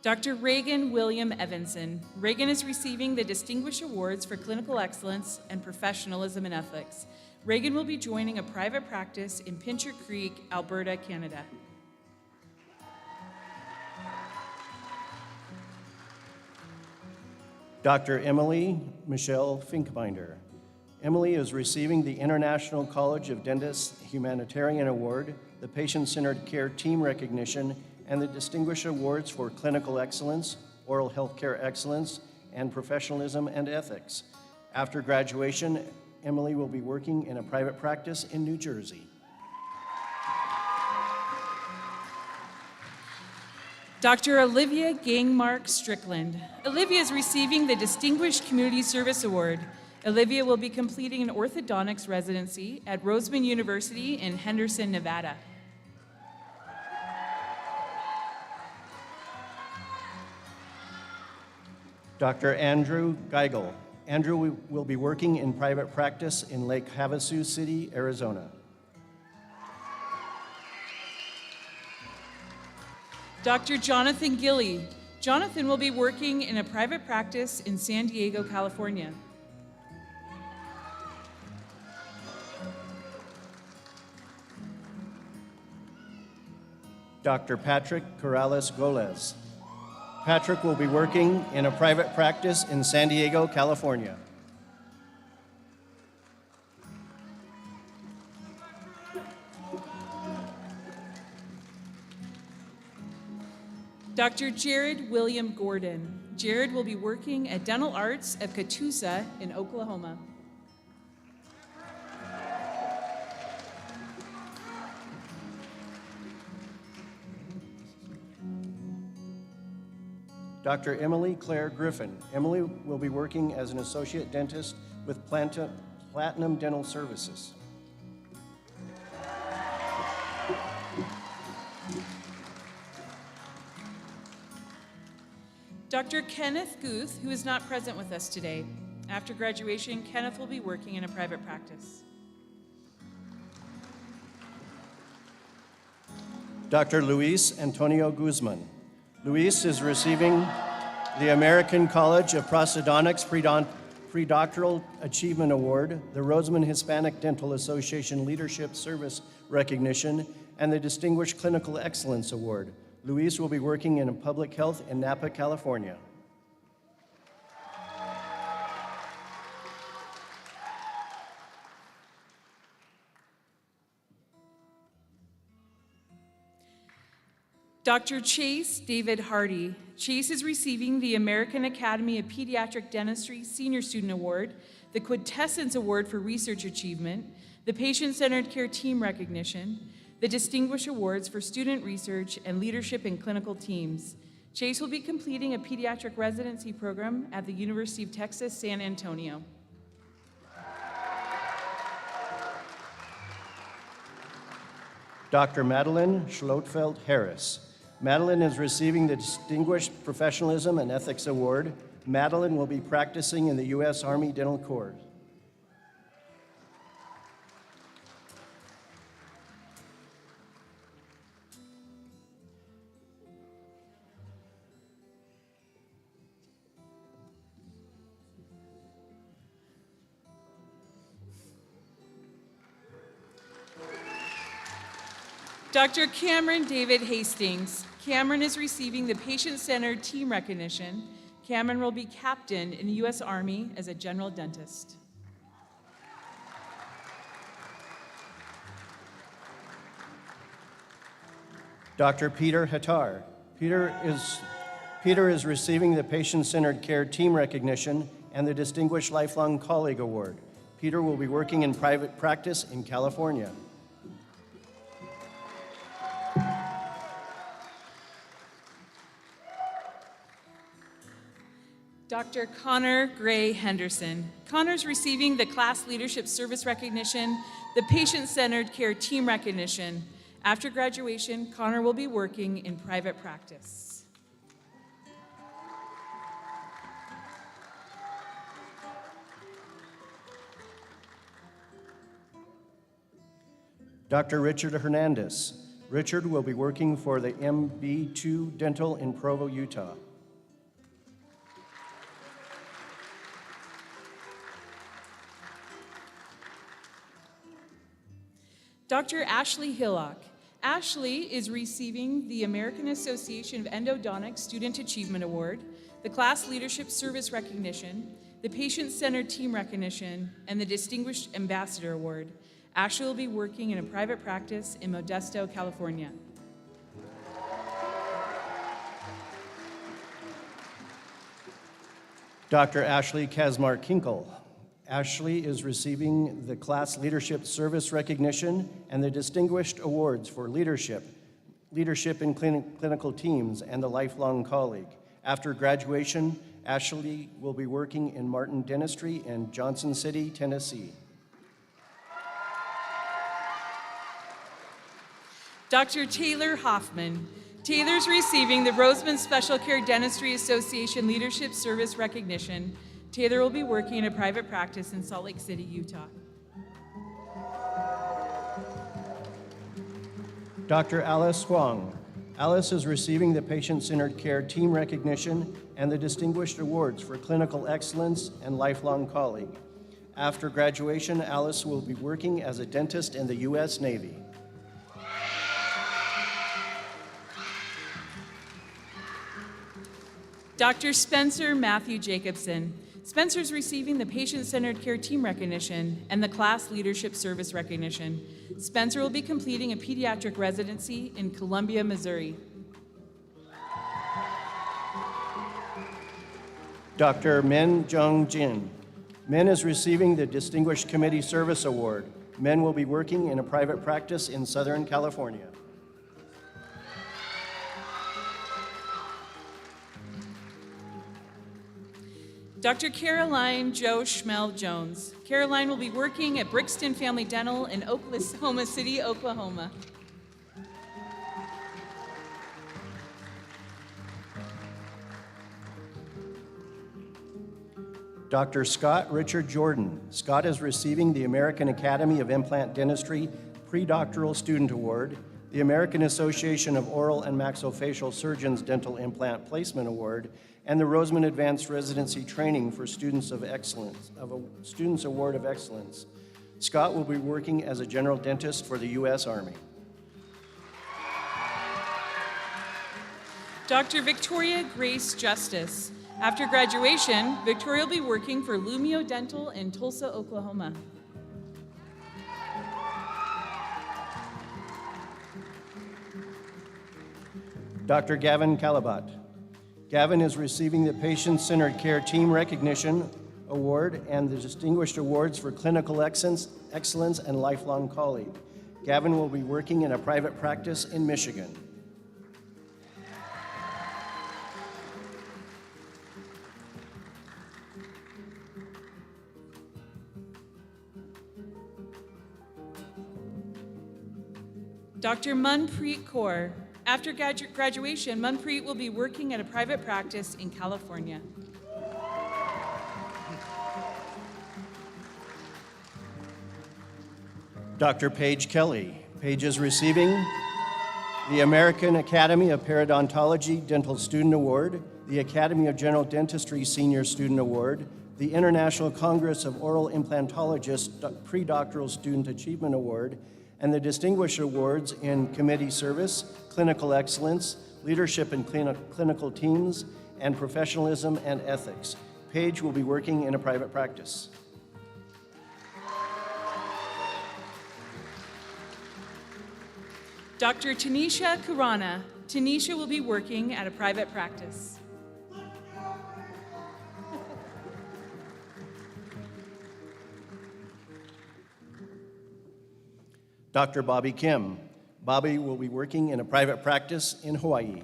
Dr. Reagan William Evanson. Reagan is receiving the Distinguished Awards for Clinical Excellence and Professionalism and Ethics. Reagan will be joining a private practice in Pincher Creek, Alberta, Canada. Dr. Emily Michelle Finkbinder. Emily is receiving the International College of Dentists Humanitarian Award, the Patient-Centered Care Team Recognition, and the Distinguished Awards for Clinical Excellence, Oral Healthcare Excellence, and Professionalism and Ethics. After graduation, Emily will be working in a private practice in New Jersey. Dr. Olivia Gangmark Strickland. Olivia is receiving the Distinguished Community Service Award. Olivia will be completing an orthodontics residency at Roseman University in Henderson, Nevada. Dr. Andrew Geigel. Andrew will be working in private practice in Lake Havasu City, Arizona. Dr. Jonathan Gilley. Jonathan will be working in a private practice in San Diego, California. Dr. Patrick Corrales Golez. Patrick will be working in a private practice in San Diego, California. Dr. Jared William Gordon. Jared will be working at Dental Arts of Catoosa in Oklahoma. Dr. Emily Claire Griffin. Emily will be working as an associate dentist with Platinum Dental Services. Dr. Kenneth Guth, who is not present with us today. After graduation, Kenneth will be working in a private practice. Dr. Luis Antonio Guzman. Luis is receiving the American College of Prosthodontics Predoctoral Achievement Award, the Roseman Hispanic Dental Association Leadership Service Recognition, and the Distinguished Clinical Excellence Award. Luis will be working in public health in Napa, California. Dr. Chase David Hardy. Chase is receiving the American Academy of Pediatric Dentistry Senior Student Award, the Quintessence Award for Research Achievement, the Patient-Centered Care Team Recognition, the Distinguished Awards for Student Research and Leadership in Clinical Teams. Chase will be completing a pediatric residency program at the University of Texas, San Antonio. Dr. Madeline Schlotfeld Harris. Madeline is receiving the Distinguished Professionalism and Ethics Award. Madeline will be practicing in the U.S. Army Dental Corps. Dr. Cameron David Hastings. Cameron is receiving the Patient-Centered Team Recognition. Cameron will be captain in the U.S. Army as a general dentist. Dr. Peter Hattar. Peter is receiving the Patient-Centered Care Team Recognition and the Distinguished Lifelong Colleague Award. Peter will be working in private practice in California. Dr. Connor Gray Henderson. Connor's receiving the Class Leadership Service Recognition, the Patient-Centered Care Team Recognition. After graduation, Connor will be working in private practice. Dr. Richard Hernandez. Richard will be working for the MB2 Dental in Provo, Utah. Dr. Ashley Hillock. Ashley is receiving the American Association of Endodontics Student Achievement Award, the Class Leadership Service Recognition, the Patient-Centered Team Recognition, and the Distinguished Ambassador Award. Ashley will be working in a private practice in Modesto, California. Dr. Ashley Kazmar-Kinkle. Ashley is receiving the Class Leadership Service Recognition and the Distinguished Awards for Leadership leadership in clinical teams, and the lifelong colleague. After graduation, Ashley will be working in Martin Dentistry in Johnson City, Tennessee. Dr. Taylor Hoffman. Taylor's receiving the Roseman Special Care Dentistry Association Leadership Service Recognition. Taylor will be working in a private practice in Salt Lake City, Utah. Dr. Alice Huang. Alice is receiving the Patient-Centered Care Team Recognition and the Distinguished Awards for Clinical Excellence and Lifelong Colleague. After graduation, Alice will be working as a dentist in the U.S. Navy. Dr. Spencer Matthew Jacobson. Spencer's receiving the Patient-Centered Care Team Recognition and the Class Leadership Service Recognition. Spencer will be completing a pediatric residency in Columbia, Missouri. Dr. Min Jung Jin. Min is receiving the Distinguished Committee Service Award. Min will be working in a private practice in Southern California. Dr. Caroline Jo Schmel Jones. Caroline will be working at Brixton Family Dental in Oklahoma City, Oklahoma. Dr. Scott Richard Jordan. Scott is receiving the American Academy of Implant Dentistry Predoctoral Student Award, the American Association of Oral and Maxillofacial Surgeons Dental Implant Placement Award, and the Roseman Advanced Residency Training for Students of Excellence, Students Award of Excellence. Scott will be working as a general dentist for the U.S. Army. Dr. Victoria Grace Justice. After graduation, Victoria will be working for Lumio Dental in Tulsa, Oklahoma. Dr. Gavin Calabat. Gavin is receiving the Patient-Centered Care Team Recognition Award and the Distinguished Awards for Clinical Excellence and Lifelong Colleague. Gavin will be working in a private practice in Michigan. Dr. Manpreet Kaur. After graduation, Manpreet will be working at a private practice in California. Dr. Paige Kelly. Paige is receiving the American Academy of Periodontology Dental Student Award, the Academy of General Dentistry Senior Student Award, the International Congress of Oral Implantologists Predoctoral Student Achievement Award, and the Distinguished Awards in Committee Service, Clinical Excellence, Leadership in Clinical Teams, and Professionalism and Ethics. Paige will be working in a private practice. Dr. Tanisha Kurana. Tanisha will be working at a private practice. Dr. Bobby Kim. Bobby will be working in a private practice in Hawaii.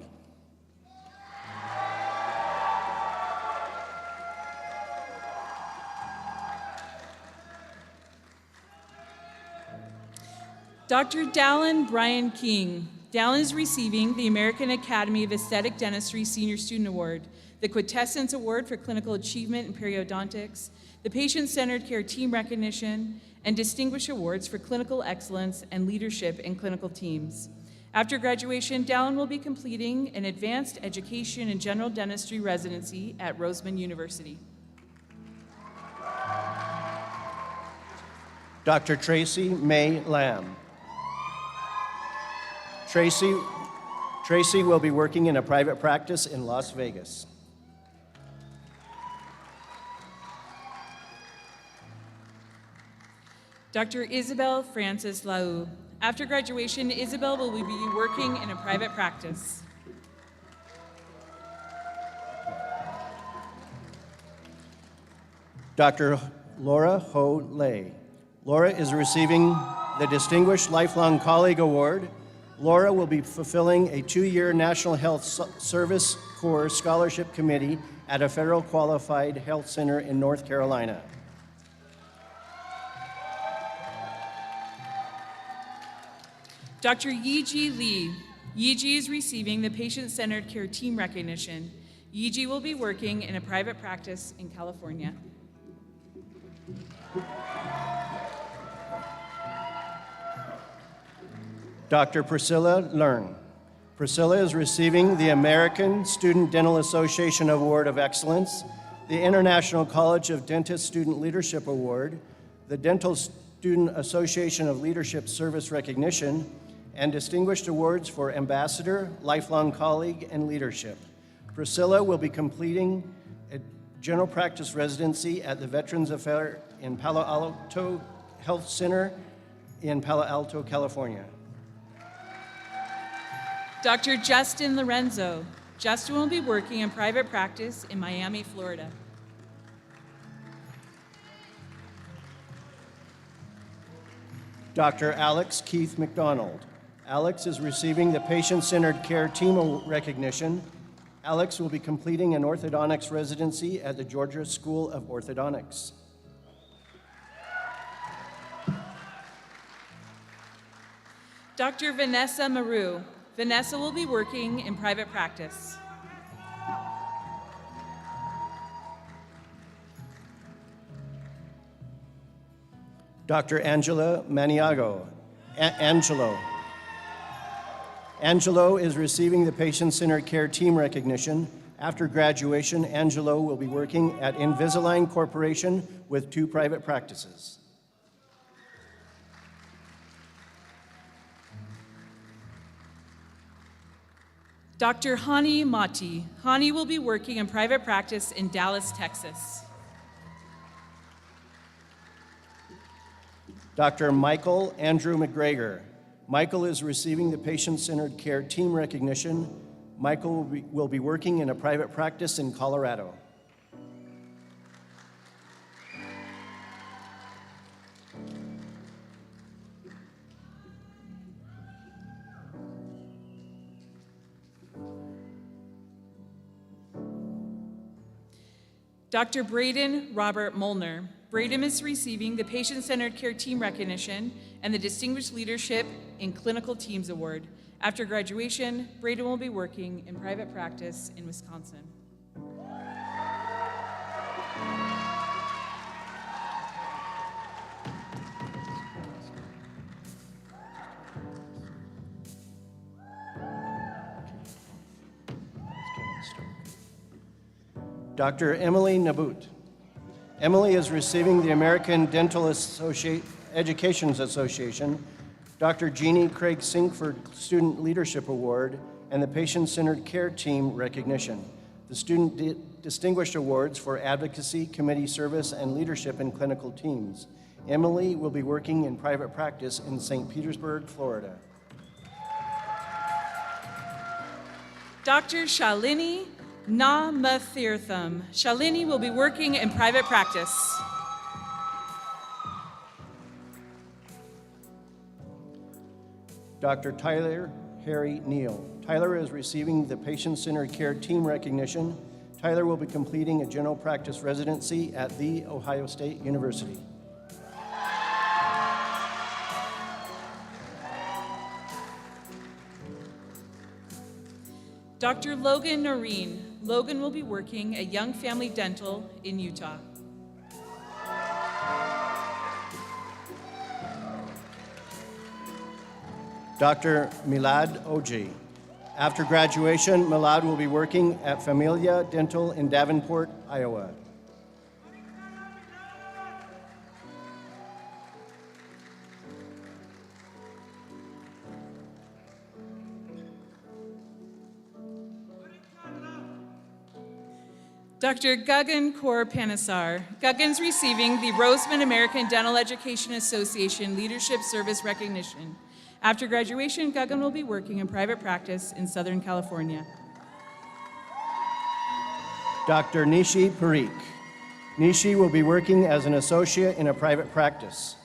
Dr. Dallin Brian King. Dallin is receiving the American Academy of Aesthetic Dentistry Senior Student Award, the Quintessence Award for Clinical Achievement in Periodontics, the Patient-Centered Care Team Recognition, and Distinguished Awards for Clinical Excellence and Leadership in Clinical Teams. After graduation, Dallin will be completing an Advanced Education in General Dentistry residency at Roseman University. Dr. Tracy May Lamb. Tracy will be working in a private practice in Las Vegas. Dr. Isabel Francis Lau. After graduation, Isabel will be working in a private practice. Dr. Laura Ho Lei. Laura is receiving the Distinguished Lifelong Colleague Award, Laura will be fulfilling a 2-year National Health Service Corps Scholarship Committee at a federal qualified health center in North Carolina. Dr. Yiji Lee. Yiji is receiving the Patient-Centered Care Team recognition. Yiji will be working in a private practice in California. Dr. Priscilla Learn. Priscilla is receiving the American Student Dental Association Award of Excellence, the International College of Dentists Student Leadership Award, the Dental Student Association of Leadership Service Recognition, and distinguished awards for Ambassador, Lifelong Colleague, and Leadership. Priscilla will be completing a general practice residency at the Veterans Affairs in Palo Alto Health Center in Palo Alto, California. Dr. Justin Lorenzo. Justin will be working in private practice in Miami, Florida. Dr. Alex Keith McDonald. Alex is receiving the Patient-Centered Care Team recognition. Alex will be completing an orthodontics residency at the Georgia School of Orthodontics. Dr. Vanessa Maru. Vanessa will be working in private practice. Dr. Angela Maniago. Angelo is receiving the Patient-Centered Care Team recognition. After graduation, Angelo will be working at Invisalign Corporation with 2 private practices. Dr. Hani Mati. Hani will be working in private practice in Dallas, Texas. Dr. Michael Andrew McGregor. Michael is receiving the Patient-Centered Care Team recognition. Michael will be working in a private practice in Colorado. Dr. Braden Robert Molnar. Braden is receiving the Patient-Centered Care Team recognition and the Distinguished Leadership in Clinical Teams Award. After graduation, Braden will be working in private practice in Wisconsin. Dr. Emily Nabut. Emily is receiving the American Dental Education Association, Dr. Jeannie Craig Sinkford Student Leadership Award, and the Patient-Centered Care Team recognition. The Student Distinguished Awards for Advocacy, Committee Service, and Leadership in Clinical Teams. Emily will be working in private practice in St. Petersburg, Florida. Dr. Shalini Namathirtham. Shalini will be working in private practice. Dr. Tyler Harry Neal. Tyler is receiving the Patient-Centered Care Team recognition. Tyler will be completing a general practice residency at The Ohio State University. Dr. Logan Noreen. Logan will be working at Young Family Dental in Utah. Dr. Milad Oji. After graduation, Milad will be working at Familia Dental in Davenport, Iowa. Dr. Gagan Kaur Panesar. Gagan's receiving the Roseman American Dental Education Association Leadership Service Recognition. After graduation, Gagan will be working in private practice in Southern California. Dr. Nishi Parikh. Nishi will be working as an associate in a private practice.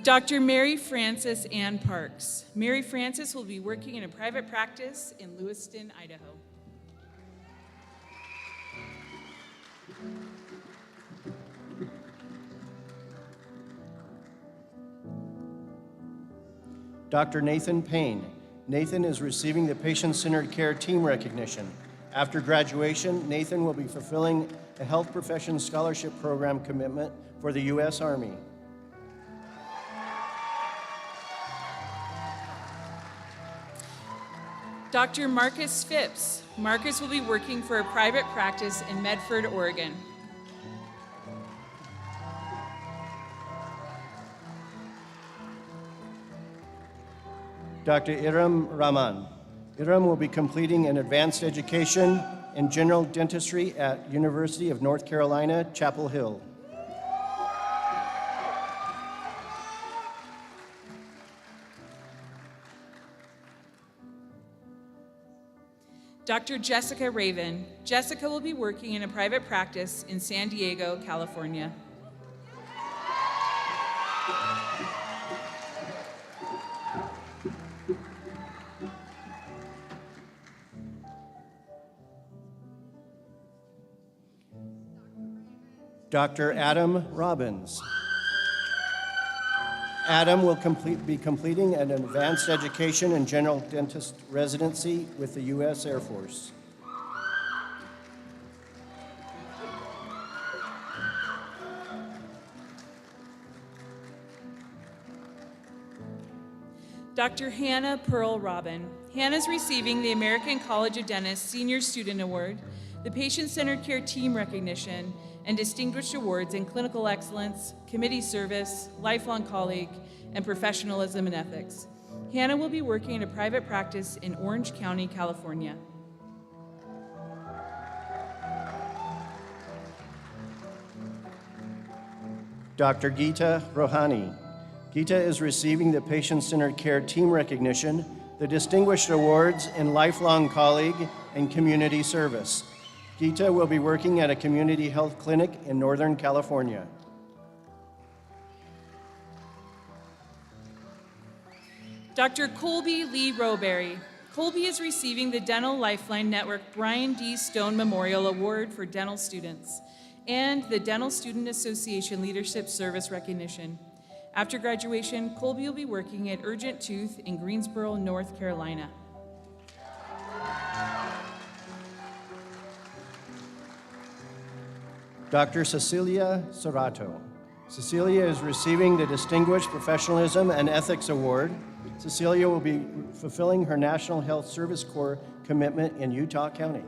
Dr. Mary Frances Ann Parks. Mary Frances will be working in a private practice in Lewiston, Idaho. Dr. Nathan Payne. Nathan is receiving the Patient-Centered Care Team Recognition. After graduation, Nathan will be fulfilling a Health Professions Scholarship Program commitment for the U.S. Army. Dr. Marcus Phipps. Marcus will be working for a private practice in Medford, Oregon. Dr. Iram Rahman. Iram will be completing an advanced education in general dentistry at University of North Carolina, Chapel Hill. Dr. Jessica Raven. Jessica will be working in a private practice in San Diego, California. Dr. Adam Robbins. Adam will be completing an advanced education in general dentist residency with the U.S. Air Force. Dr. Hannah Pearl Robin. Hannah is receiving the American College of Dentists Senior Student Award, the Patient-Centered Care Team Recognition, and distinguished awards in clinical excellence, committee service, lifelong colleague, and professionalism and ethics. Hannah will be working in a private practice in Orange County, California. Dr. Geeta Rohani. Geeta is receiving the Patient-Centered Care Team Recognition, the distinguished awards in lifelong colleague and community service. Geeta will be working at a community health clinic in Northern California. Dr. Colby Lee Roberry. Colby is receiving the Dental Lifeline Network Brian D. Stone Memorial Award for dental students and the Dental Student Association Leadership Service Recognition. After graduation, Colby will be working at Urgent Tooth in Greensboro, North Carolina. Dr. Cecilia Serrato. Cecilia is receiving the Distinguished Professionalism and Ethics Award. Cecilia will be fulfilling her National Health Service Corps commitment in Utah County.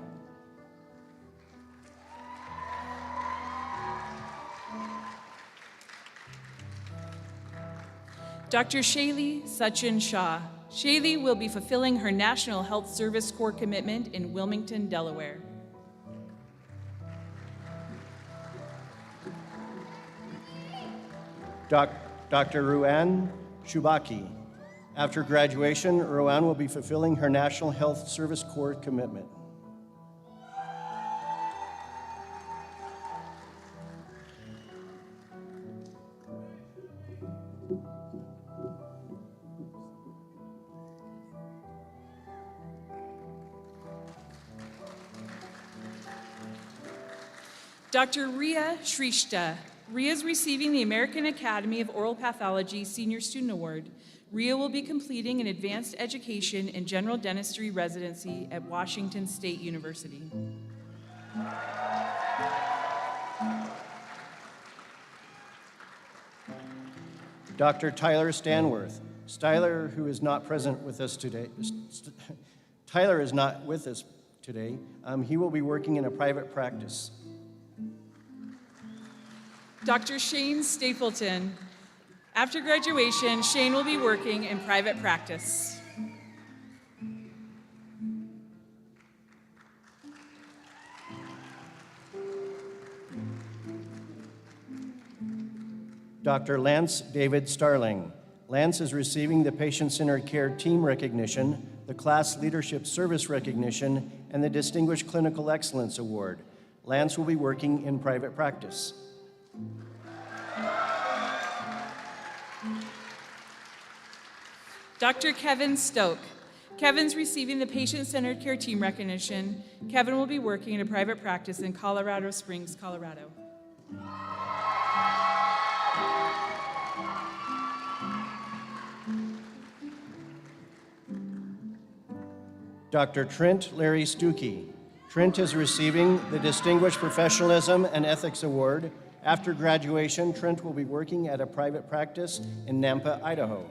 Dr. Shaylee Sachin Shah. Shaylee will be fulfilling her National Health Service Corps commitment in Wilmington, Delaware. Dr. Ruan Shubaki. After graduation, Ruan will be fulfilling her National Health Service Corps commitment. Dr. Ria Shrishta. Ria is receiving the American Academy of Oral Pathology Senior Student Award. Ria will be completing an advanced education in general dentistry residency at Washington State University. Dr. Tyler Stanworth. Tyler, who is not present with us today, Tyler is not with us today. He will be working in a private practice. Dr. Shane Stapleton. After graduation, Shane will be working in private practice. Dr. Lance David Starling. Lance is receiving the Patient-Centered Care Team Recognition, the Class Leadership Service Recognition, and the Distinguished Clinical Excellence Award. Lance will be working in private practice. Dr. Kevin Stoke. Kevin's receiving the Patient-Centered Care Team recognition. Kevin will be working in a private practice in Colorado Springs, Colorado. Dr. Trent Larry Stuckey. Trent is receiving the Distinguished Professionalism and Ethics Award. After graduation, Trent will be working at a private practice in Nampa, Idaho.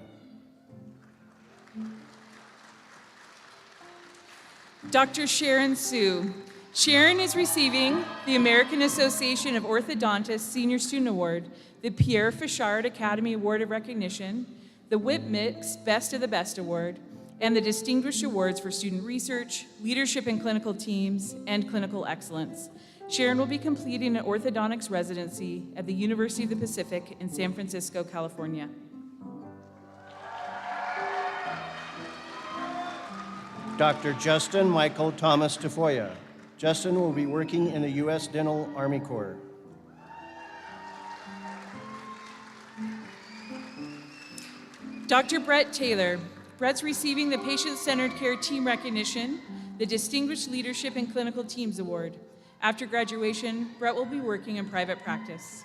Dr. Sharon Sue. Sharon is receiving the American Association of Orthodontists Senior Student Award, the Pierre Fichard Academy Award of Recognition, the Whip Mix Best of the Best Award, and the Distinguished Awards for Student Research, Leadership in Clinical Teams, and Clinical Excellence. Sharon will be completing an orthodontics residency at the University of the Pacific in San Francisco, California. Dr. Justin Michael Thomas Tafoya. Justin will be working in the U.S. Dental Army Corps. Dr. Brett Taylor. Brett's receiving the Patient-Centered Care Team recognition, the Distinguished Leadership in Clinical Teams Award. After graduation, Brett will be working in private practice.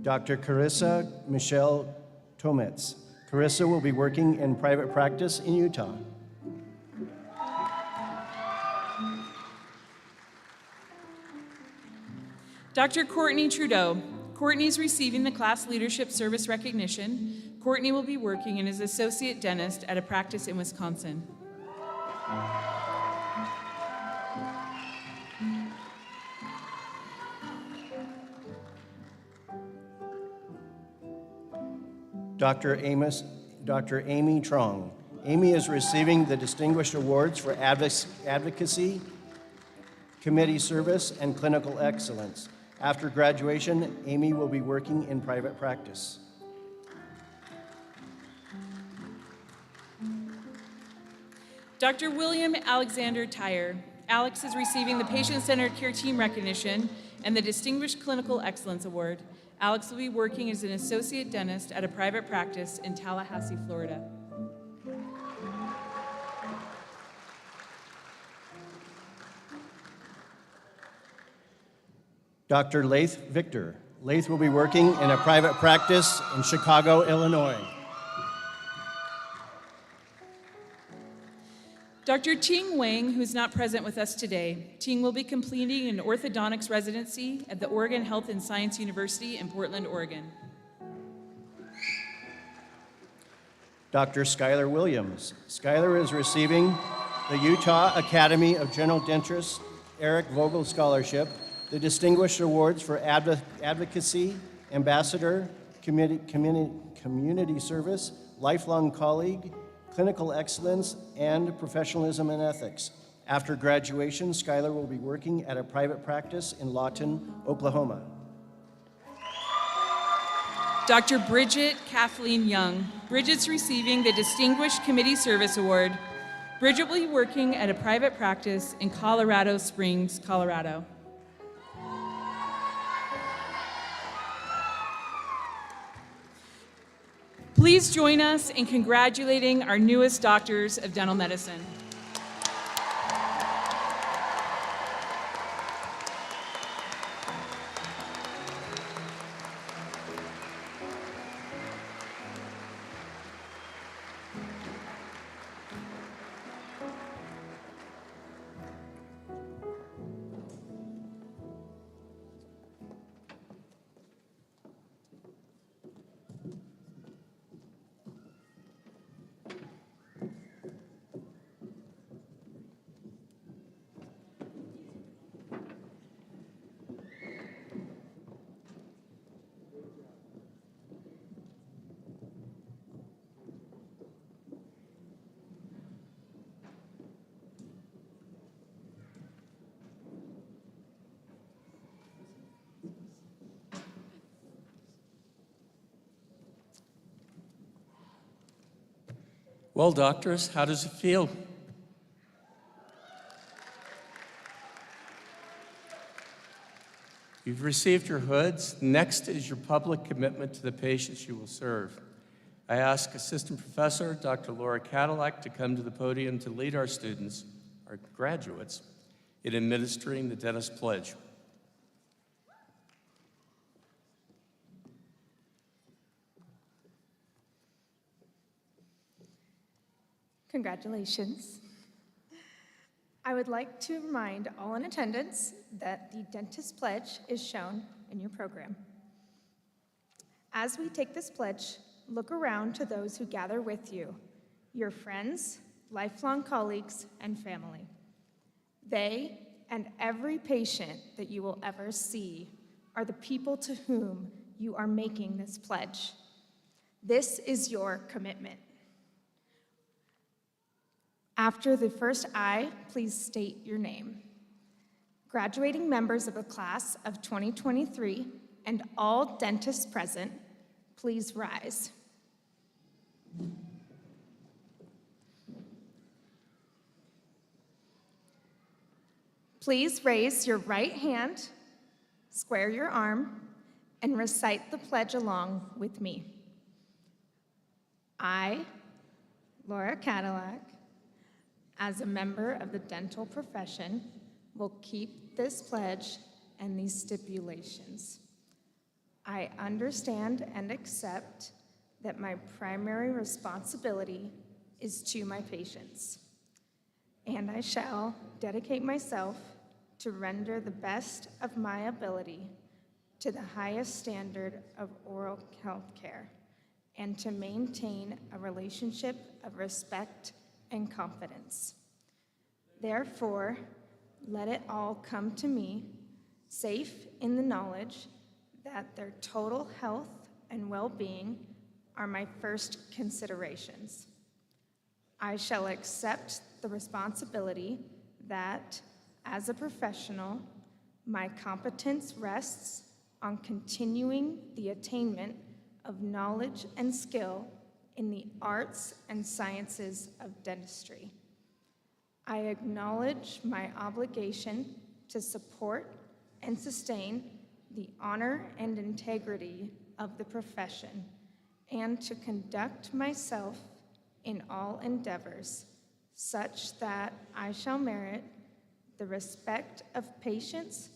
Dr. Carissa Michelle Tometz. Carissa will be working in private practice in Utah. Dr. Courtney Trudeau. Courtney's receiving the Class Leadership Service recognition. Courtney will be working as associate dentist at a practice in Wisconsin. Dr. Amy Trong. Amy is receiving the Distinguished Awards for Advocacy, Committee Service, and Clinical Excellence. After graduation, Amy will be working in private practice. Dr. William Alexander Tyre. Alex is receiving the Patient-Centered Care Team recognition and the Distinguished Clinical Excellence Award. Alex will be working as an associate dentist at a private practice in Tallahassee, Florida. Dr. Laith Victor. Laith will be working in a private practice in Chicago, Illinois. Dr. Ting Wang, who is not present with us today. Ting will be completing an orthodontics residency at the Oregon Health and Science University in Portland, Oregon. Dr. Skylar Williams. Skylar is receiving the Utah Academy of General Dentists Eric Vogel Scholarship, the Distinguished Awards for Advocacy, Ambassador, Community Service, Lifelong Colleague, Clinical Excellence, and Professionalism and Ethics. After graduation, Skylar will be working at a private practice in Lawton, Oklahoma. Dr. Bridget Kathleen Young. Bridget's receiving the Distinguished Committee Service Award. Bridget will be working at a private practice in Colorado Springs, Colorado. Please join us in congratulating our newest doctors of dental medicine. Well, doctors, how does it feel? You You've received your hoods. Next is your public commitment to the patients you will serve. I ask Assistant Professor Dr. Laura Cadillac to come to the podium to lead our students, our graduates, in administering the Dentist Pledge. Congratulations. I would like to remind all in attendance that the Dentist Pledge is shown in your program. As we take this pledge, look around to those who gather with you, your friends, lifelong colleagues, and family. They and every patient that you will ever see are the people to whom you are making this pledge. This is your commitment. After the first I, please state your name. Graduating members of the class of 2023 and all dentists present, please rise. Please raise your right hand, square your arm, and recite the pledge along with me. I, Laura Cadillac, as a member of the dental profession, will keep this pledge and these stipulations. I understand and accept that my primary responsibility is to my patients, and I shall dedicate myself to render the best of my ability to the highest standard of oral health care and to maintain a relationship of respect and confidence. Therefore, let it all come to me, safe in the knowledge that their total health and well-being are my first considerations. I shall accept the responsibility that, as a professional, my competence rests on continuing the attainment of knowledge and skill in the arts and sciences of dentistry. I acknowledge my obligation to support and sustain the honor and integrity of the profession and to conduct myself in all endeavors such that I shall merit the respect of patients,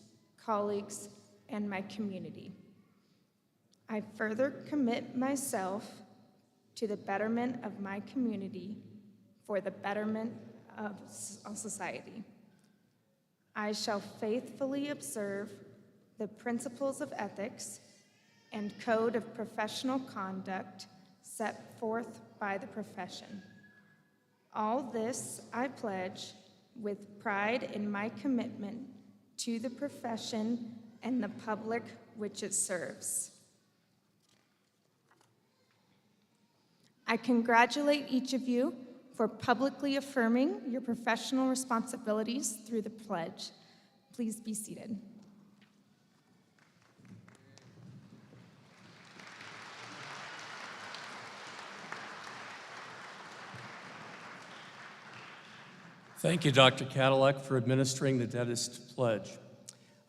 colleagues, and my community. I further commit myself to the betterment of my community for the betterment of society. I shall faithfully observe the principles of ethics and code of professional conduct set forth by the profession. All this I pledge with pride in my commitment to the profession and the public which it serves. I congratulate each of you for publicly affirming your professional responsibilities through the pledge. Please be seated. Thank you, Dr. Cadillac, for administering the Dentist Pledge.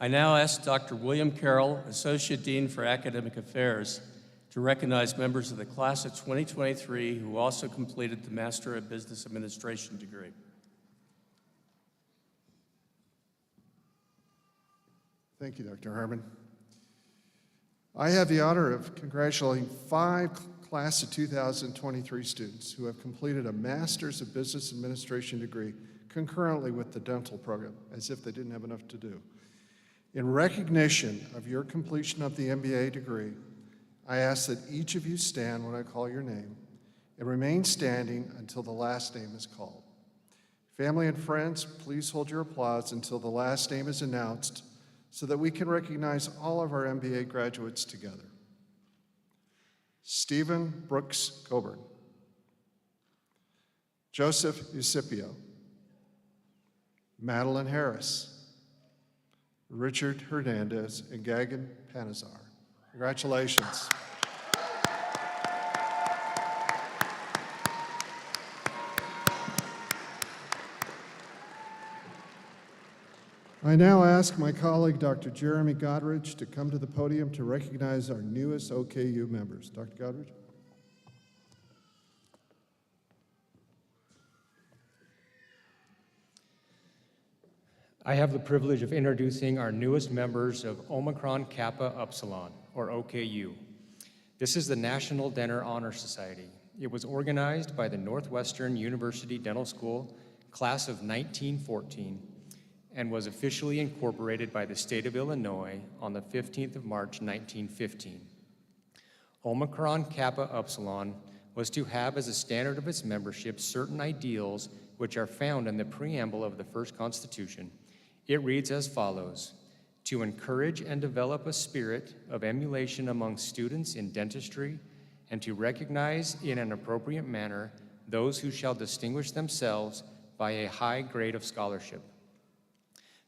I now ask Dr. William Carroll, Associate Dean for Academic Affairs, to recognize members of the class of 2023 who also completed the Master of Business Administration degree. Thank you, Dr. Harmon. I have the honor of congratulating 5 class of 2023 students who have completed a Master's of Business Administration degree concurrently with the dental program, as if they didn't have enough to do. In recognition of your completion of the MBA degree, I ask that each of you stand when I call your name and remain standing until the last name is called. Family and friends, please hold your applause until the last name is announced so that we can recognize all of our MBA graduates together. Stephen Brooks Coburn, Joseph Eusebio, Madeline Harris, Richard Hernandez, and Gagan Panazar. Congratulations. I now ask my colleague, Dr. Jeremy Godrich, to come to the podium to recognize our newest OKU members. Dr. Godrich? I have the privilege of introducing our newest members of Omicron Kappa Upsilon, or OKU. This is the National Dental Honor Society. It was organized by the Northwestern University Dental School, class of 1914, and was officially incorporated by the state of Illinois on the 15th of March, 1915. Omicron Kappa Upsilon was to have as a standard of its membership certain ideals which are found in the preamble of the first Constitution. It reads as follows: to encourage and develop a spirit of emulation among students in dentistry, and to recognize in an appropriate manner those who shall distinguish themselves by a high grade of scholarship.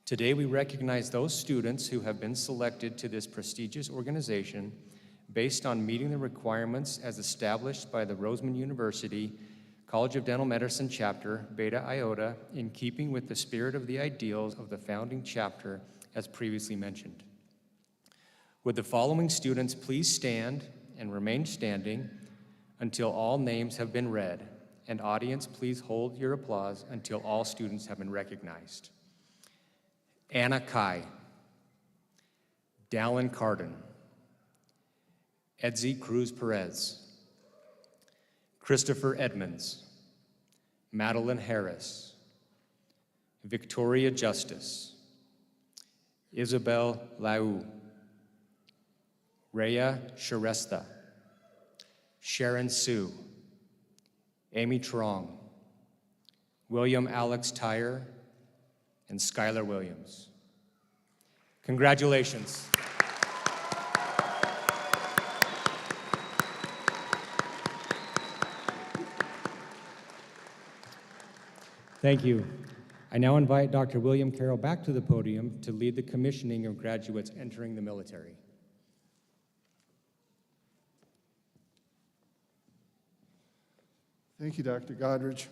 Today, we recognize those students who have been selected to this prestigious organization based on meeting the requirements as established by the Roseman University College of Dental Medicine Chapter, Beta Iota, in keeping with the spirit of the ideals of the founding chapter, as previously mentioned. Would the following students please stand and remain standing until all names have been read, and audience, please hold your applause until all students have been recognized. Anna Kai, Dallin Carden, Edzi Cruz Perez, Christopher Edmonds, Madeline Harris, Victoria Justice, Isabel Lau, Rhea Sharesta, Sharon Sue, Amy Trong, William Alex Tyre, and Skylar Williams. Congratulations. Thank you. I now invite Dr. William Carroll back to the podium to lead the commissioning of graduates entering the military. Thank you, Dr. Godrich.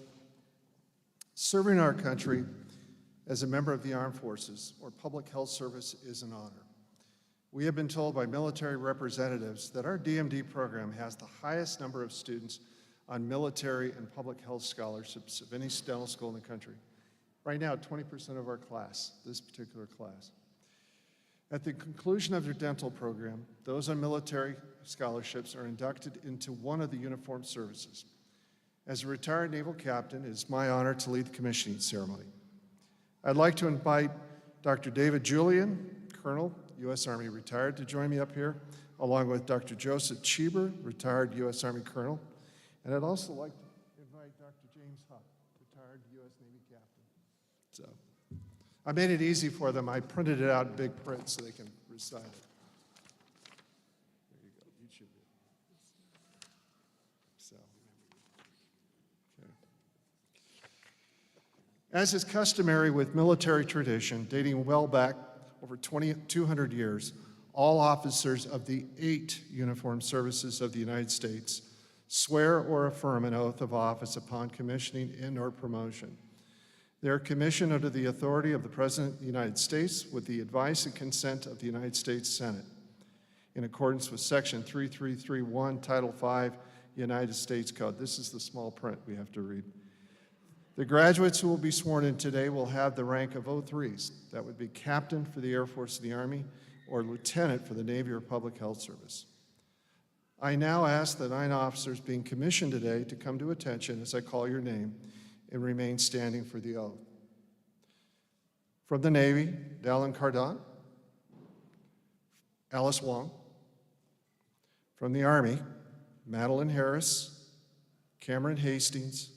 Serving our country as a member of the Armed Forces or Public Health Service is an honor. We have been told by military representatives that our DMD program has the highest number of students on military and public health scholarships of any dental school in the country. Right now, 20% of our class, this particular class. At the conclusion of your dental program, those on military scholarships are inducted into one of the uniformed services. As a retired naval captain, it is my honor to lead the commissioning ceremony. I'd like to invite Dr. David Julian, Colonel, U.S. Army retired, to join me up here, along with Dr. Joseph Cheeber, retired U.S. Army Colonel. And I'd also like to invite Dr. James Huck, retired U.S. Navy captain. So I made it easy for them. I printed it out in big print so they can recite it. There you go. You should be. So, okay. As is customary with military tradition, dating well back over 200 years, all officers of the 8 uniformed services of the United States swear or affirm an oath of office upon commissioning in or promotion. They are commissioned under the authority of the President of the United States with the advice and consent of the United States Senate, in accordance with Section 3331, Title 5, United States Code. This is the small print we have to read. The graduates who will be sworn in today will have the rank of 03s. That would be captain for the Air Force and the Army, or lieutenant for the Navy or Public Health Service. I now ask the 9 officers being commissioned today to come to attention as I call your name and remain standing for the oath. From the Navy, Dallin Carden, Alice Wong. From the Army, Madeline Harris, Cameron Hastings,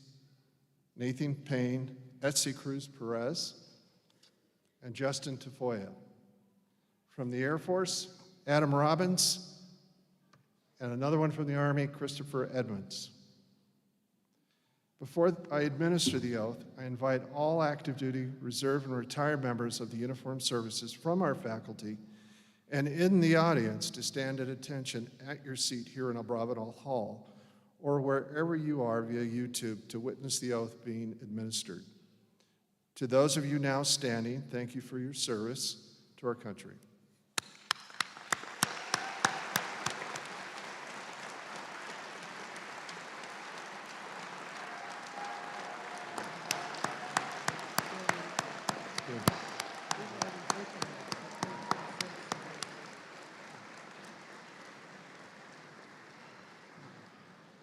Nathan Payne, Etsy Cruz Perez, and Justin Tafoya. From the Air Force, Adam Robbins, and another one from the Army, Christopher Edmonds. Before I administer the oath, I invite all active duty, reserve, and retired members of the uniformed services from our faculty and in the audience to stand at attention at your seat here in Abravanel Hall or wherever you are via YouTube to witness the oath being administered. To those of you now standing, thank you for your service to our country.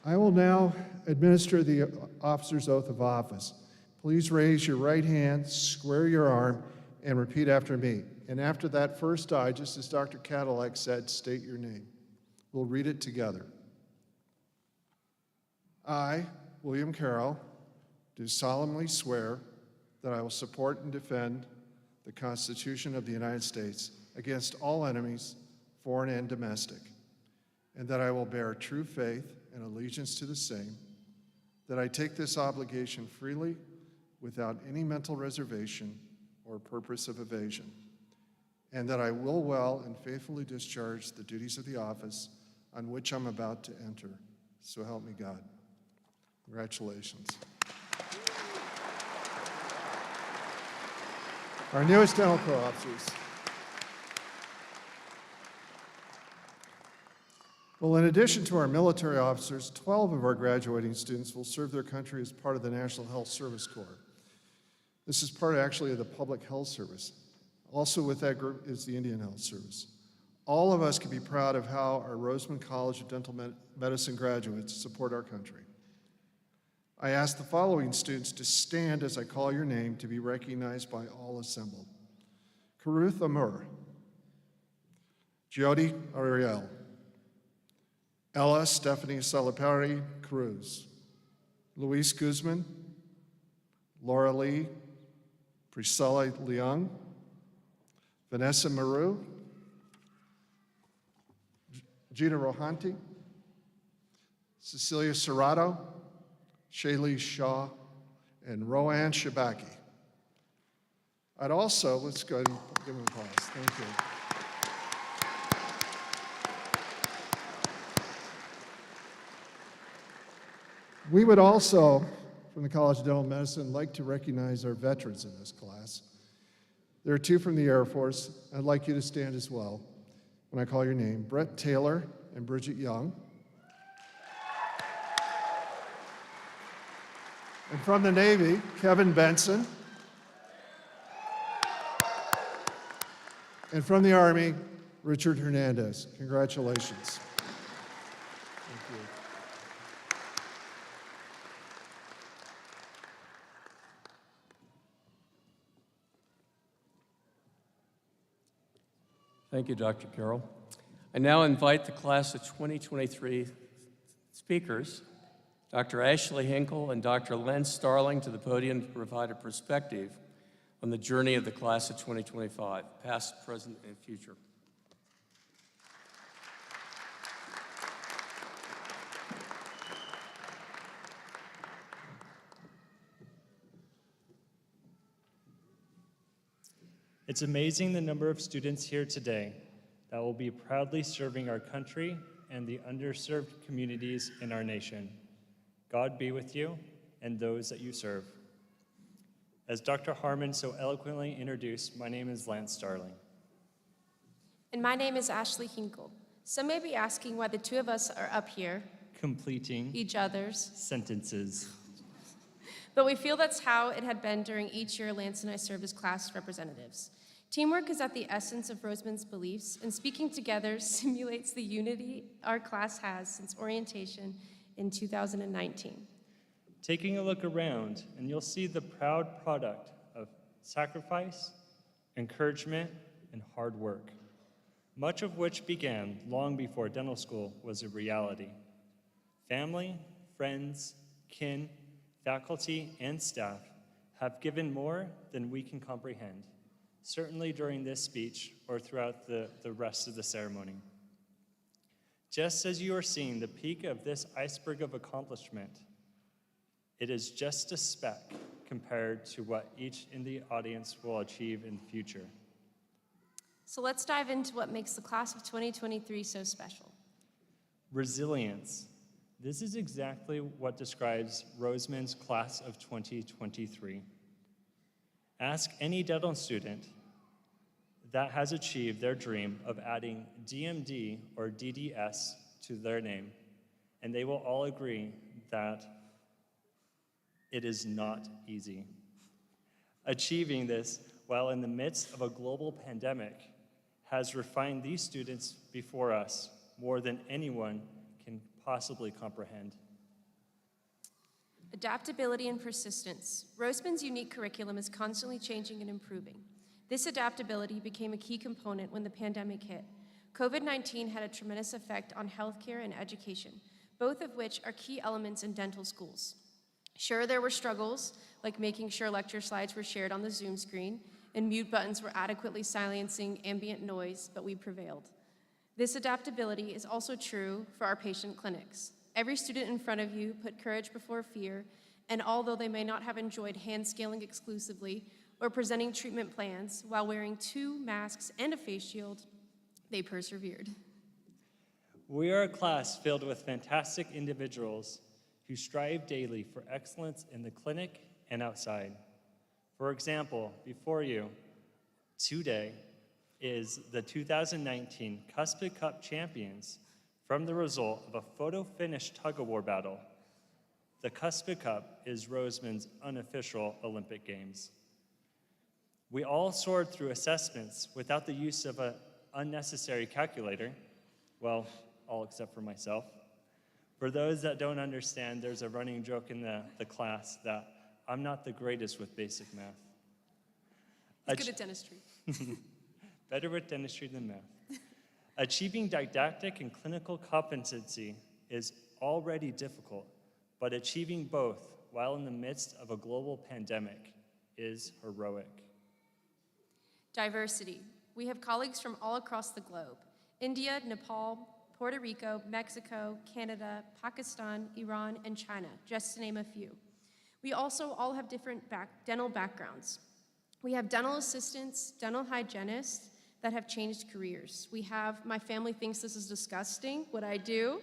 I will now administer the officer's oath of office. Please raise your right hand, square your arm, and repeat after me. And after that first I, just as Dr. Cadillac said, state your name. We'll read it together. I, William Carroll, do solemnly swear that I will support and defend the Constitution of the United States against all enemies, foreign and domestic, and that I will bear true faith and allegiance to the same, that I take this obligation freely without any mental reservation or purpose of evasion, and that I will well and faithfully discharge the duties of the office on which I'm about to enter. So help me God. Congratulations. Our newest dental corps officers. Well, in addition to our military officers, 12 of our graduating students will serve their country as part of the National Health Service Corps. This is part actually of the Public Health Service. Also with that group is the Indian Health Service. All of us can be proud of how our Roseman College of Dental Medicine graduates support our country. I ask the following students to stand as I call your name to be recognized by all assembled. Caruth Amur, Jody Ariel, Ella Stephanie Salapari Cruz, Luis Guzman, Laura Lee, Priscilla Leung, Vanessa Maru, Gina Rohanti, Cecilia Serrato, Shaylee Shaw, and Roanne Shabaki. I'd also, let's go ahead and give them applause. Thank you. We would also, from the College of Dental Medicine, like to recognize our veterans in this class. There are two from the Air Force. I'd like you to stand as well when I call your name. Brett Taylor and Bridget Young. And from the Navy, Kevin Benson. And from the Army, Richard Hernandez. Congratulations. Thank you. Thank you, Dr. Carroll. I now invite the class of 2023 speakers, Dr. Ashley Hinkle and Dr. Len Starling, to the podium to provide a perspective on the journey of the class of 2025, past, present, and future. It's amazing the number of students here today that will be proudly serving our country and the underserved communities in our nation. God be with you and those that you serve. As Dr. Harmon so eloquently introduced, my name is Lance Starling. And my name is Ashley Hinkle. Some may be asking why the two of us are up here, Completing each other's, sentences. but we feel that's how it had been during each year Lance and I served as class representatives. Teamwork is at the essence of Roseman's beliefs, and speaking together simulates the unity our class has since orientation in 2019. Taking a look around, and you'll see the proud product of sacrifice, encouragement, and hard work, much of which began long before dental school was a reality. Family, friends, kin, faculty, and staff have given more than we can comprehend, certainly during this speech or throughout the rest of the ceremony. Just as you are seeing the peak of this iceberg of accomplishment, it is just a speck compared to what each in the audience will achieve in the future. So let's dive into what makes the class of 2023 so special. Resilience. This is exactly what describes Roseman's class of 2023. Ask any dental student that has achieved their dream of adding DMD or DDS to their name, and they will all agree that it is not easy. Achieving this while in the midst of a global pandemic has refined these students before us more than anyone can possibly comprehend. Adaptability and persistence. Roseman's unique curriculum is constantly changing and improving. This adaptability became a key component when the pandemic hit. COVID-19 had a tremendous effect on healthcare and education, both of which are key elements in dental schools. Sure, there were struggles, like making sure lecture slides were shared on the Zoom screen and mute buttons were adequately silencing ambient noise, but we prevailed. This adaptability is also true for our patient clinics. Every student in front of you put courage before fear, and although they may not have enjoyed hand scaling exclusively or presenting treatment plans while wearing 2 masks and a face shield, they persevered. We are a class filled with fantastic individuals who strive daily for excellence in the clinic and outside. For example, before you today is the 2019 Cuspid Cup champions from the result of a photo finish tug-of-war battle. The Cuspid Cup is Roseman's unofficial Olympic Games. We all soared through assessments without the use of an unnecessary calculator. Well, all except for myself. For those that don't understand, there's a running joke in the class that I'm not the greatest with basic math. He's good at dentistry. Better with dentistry than math. Achieving didactic and clinical competency is already difficult, but achieving both while in the midst of a global pandemic is heroic. Diversity. We have colleagues from all across the globe: India, Nepal, Puerto Rico, Mexico, Canada, Pakistan, Iran, and China, just to name a few. We also all have different dental backgrounds. We have dental assistants, dental hygienists that have changed careers. We have, my family thinks this is disgusting, what I do.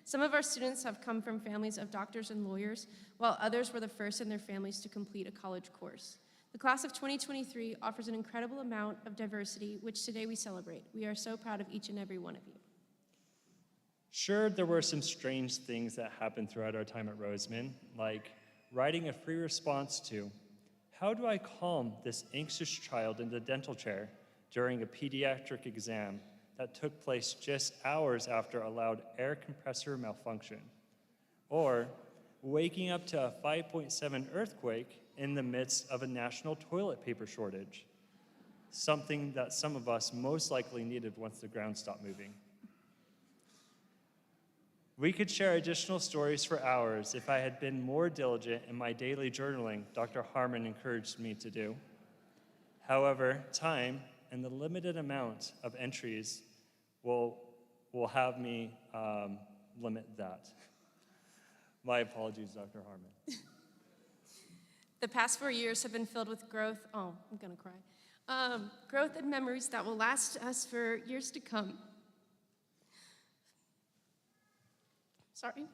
Some of our students have come from families of doctors and lawyers, while others were the first in their families to complete a college course. The class of 2023 offers an incredible amount of diversity, which today we celebrate. We are so proud of each and every one of you. Sure, there were some strange things that happened throughout our time at Roseman, like writing a free response to, how do I calm this anxious child in the dental chair during a pediatric exam that took place just hours after a loud air compressor malfunction? Or waking up to a 5.7 earthquake in the midst of a national toilet paper shortage, something that some of us most likely needed once the ground stopped moving. We could share additional stories for hours if I had been more diligent in my daily journaling Dr. Harmon encouraged me to do. However, time and the limited amount of entries will have me limit that. My apologies, Dr. Harmon. The past 4 years have been filled with growth. Oh, I'm gonna cry. Growth and memories that will last us for years to come. Sorry.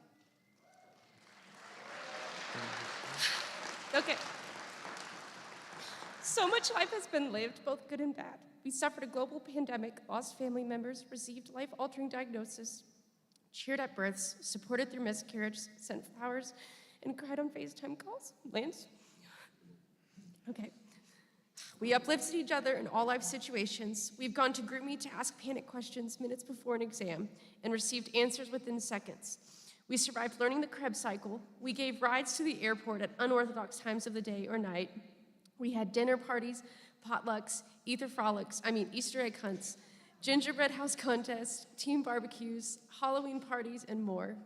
Okay. So much life has been lived, both good and bad. We suffered a global pandemic, lost family members, received life-altering diagnoses, cheered at births, supported through miscarriage, sent flowers, and cried on FaceTime calls. Lance? Okay. We uplifted each other in all life situations. We've gone to group meet to ask panic questions minutes before an exam and received answers within seconds. We survived learning the Krebs cycle. We gave rides to the airport at unorthodox times of the day or night. We had dinner parties, potlucks, Easter egg hunts, gingerbread house contests, team barbecues, Halloween parties, and more.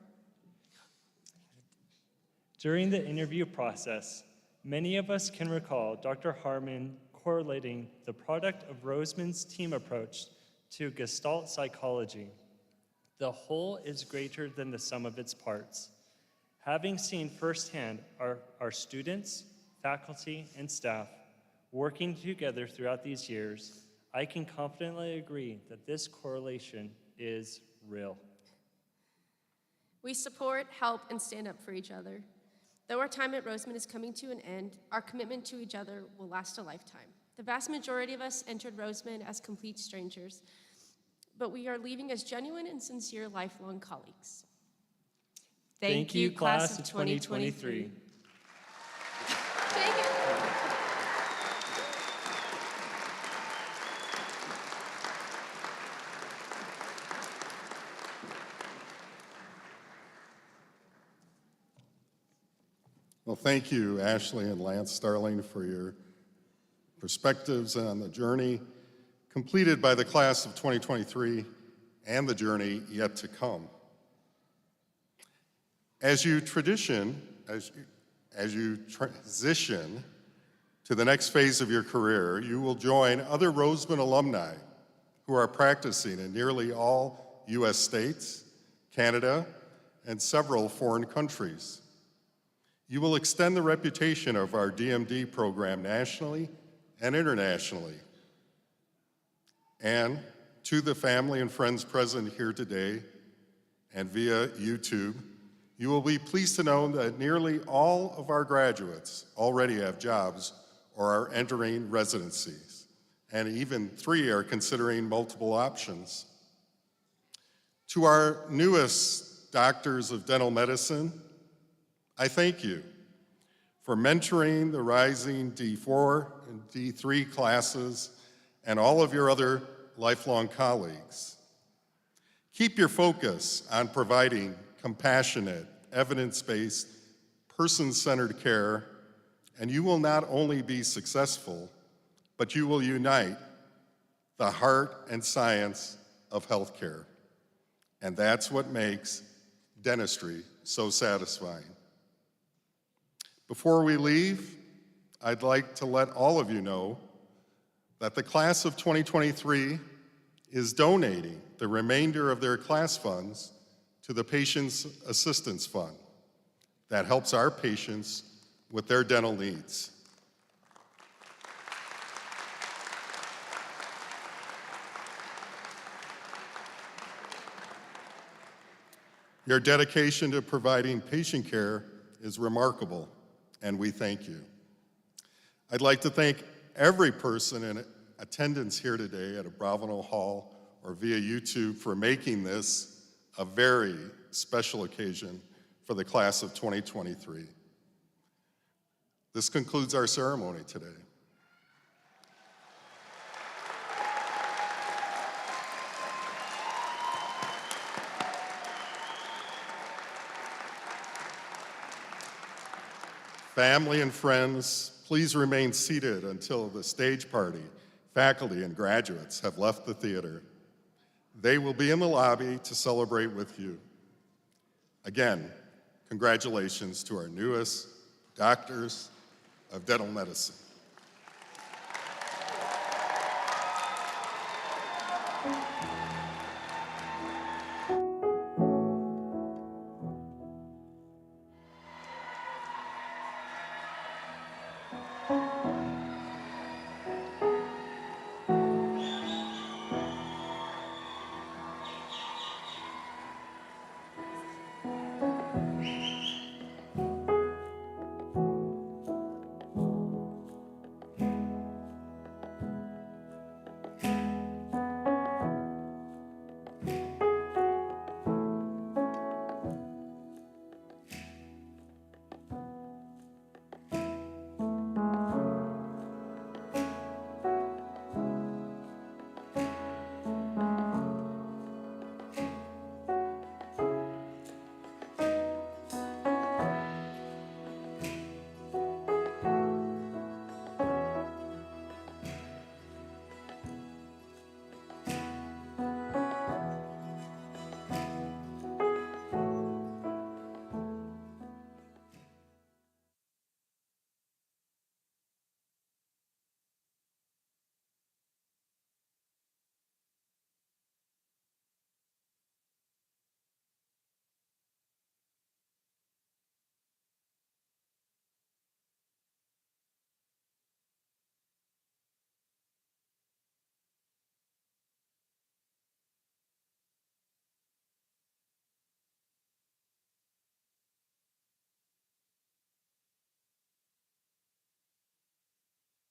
During the interview process, many of us can recall Dr. Harmon correlating the product of Roseman's team approach to Gestalt psychology. The whole is greater than the sum of its parts. Having seen firsthand our students, faculty, and staff working together throughout these years, I can confidently agree that this correlation is real. We support, help, and stand up for each other. Though our time at Roseman is coming to an end, our commitment to each other will last a lifetime. The vast majority of us entered Roseman as complete strangers, but we are leaving as genuine and sincere lifelong colleagues. Thank you, class of 2023. Thank you. Well, thank you, Ashley and Lance Starling, for your perspectives on the journey completed by the class of 2023 and the journey yet to come. As you transition to the next phase of your career, you will join other Roseman alumni who are practicing in nearly all U.S. states, Canada, and several foreign countries. You will extend the reputation of our DMD program nationally and internationally. And to the family and friends present here today and via YouTube, you will be pleased to know that nearly all of our graduates already have jobs or are entering residencies, and even 3 are considering multiple options. To our newest doctors of dental medicine, I thank you for mentoring the rising D4 and D3 classes and all of your other lifelong colleagues. Keep your focus on providing compassionate, evidence-based, person-centered care, and you will not only be successful, but you will unite the heart and science of healthcare. And that's what makes dentistry so satisfying. Before we leave, I'd like to let all of you know that the class of 2023 is donating the remainder of their class funds to the Patients Assistance Fund that helps our patients with their dental needs. Your dedication to providing patient care is remarkable, and we thank you. I'd like to thank every person in attendance here today at Abravanel Hall or via YouTube for making this a very special occasion for the class of 2023. This concludes our ceremony today. Family and friends, please remain seated until the stage party, faculty, and graduates have left the theater. They will be in the lobby to celebrate with you. Again, congratulations to our newest doctors of dental medicine.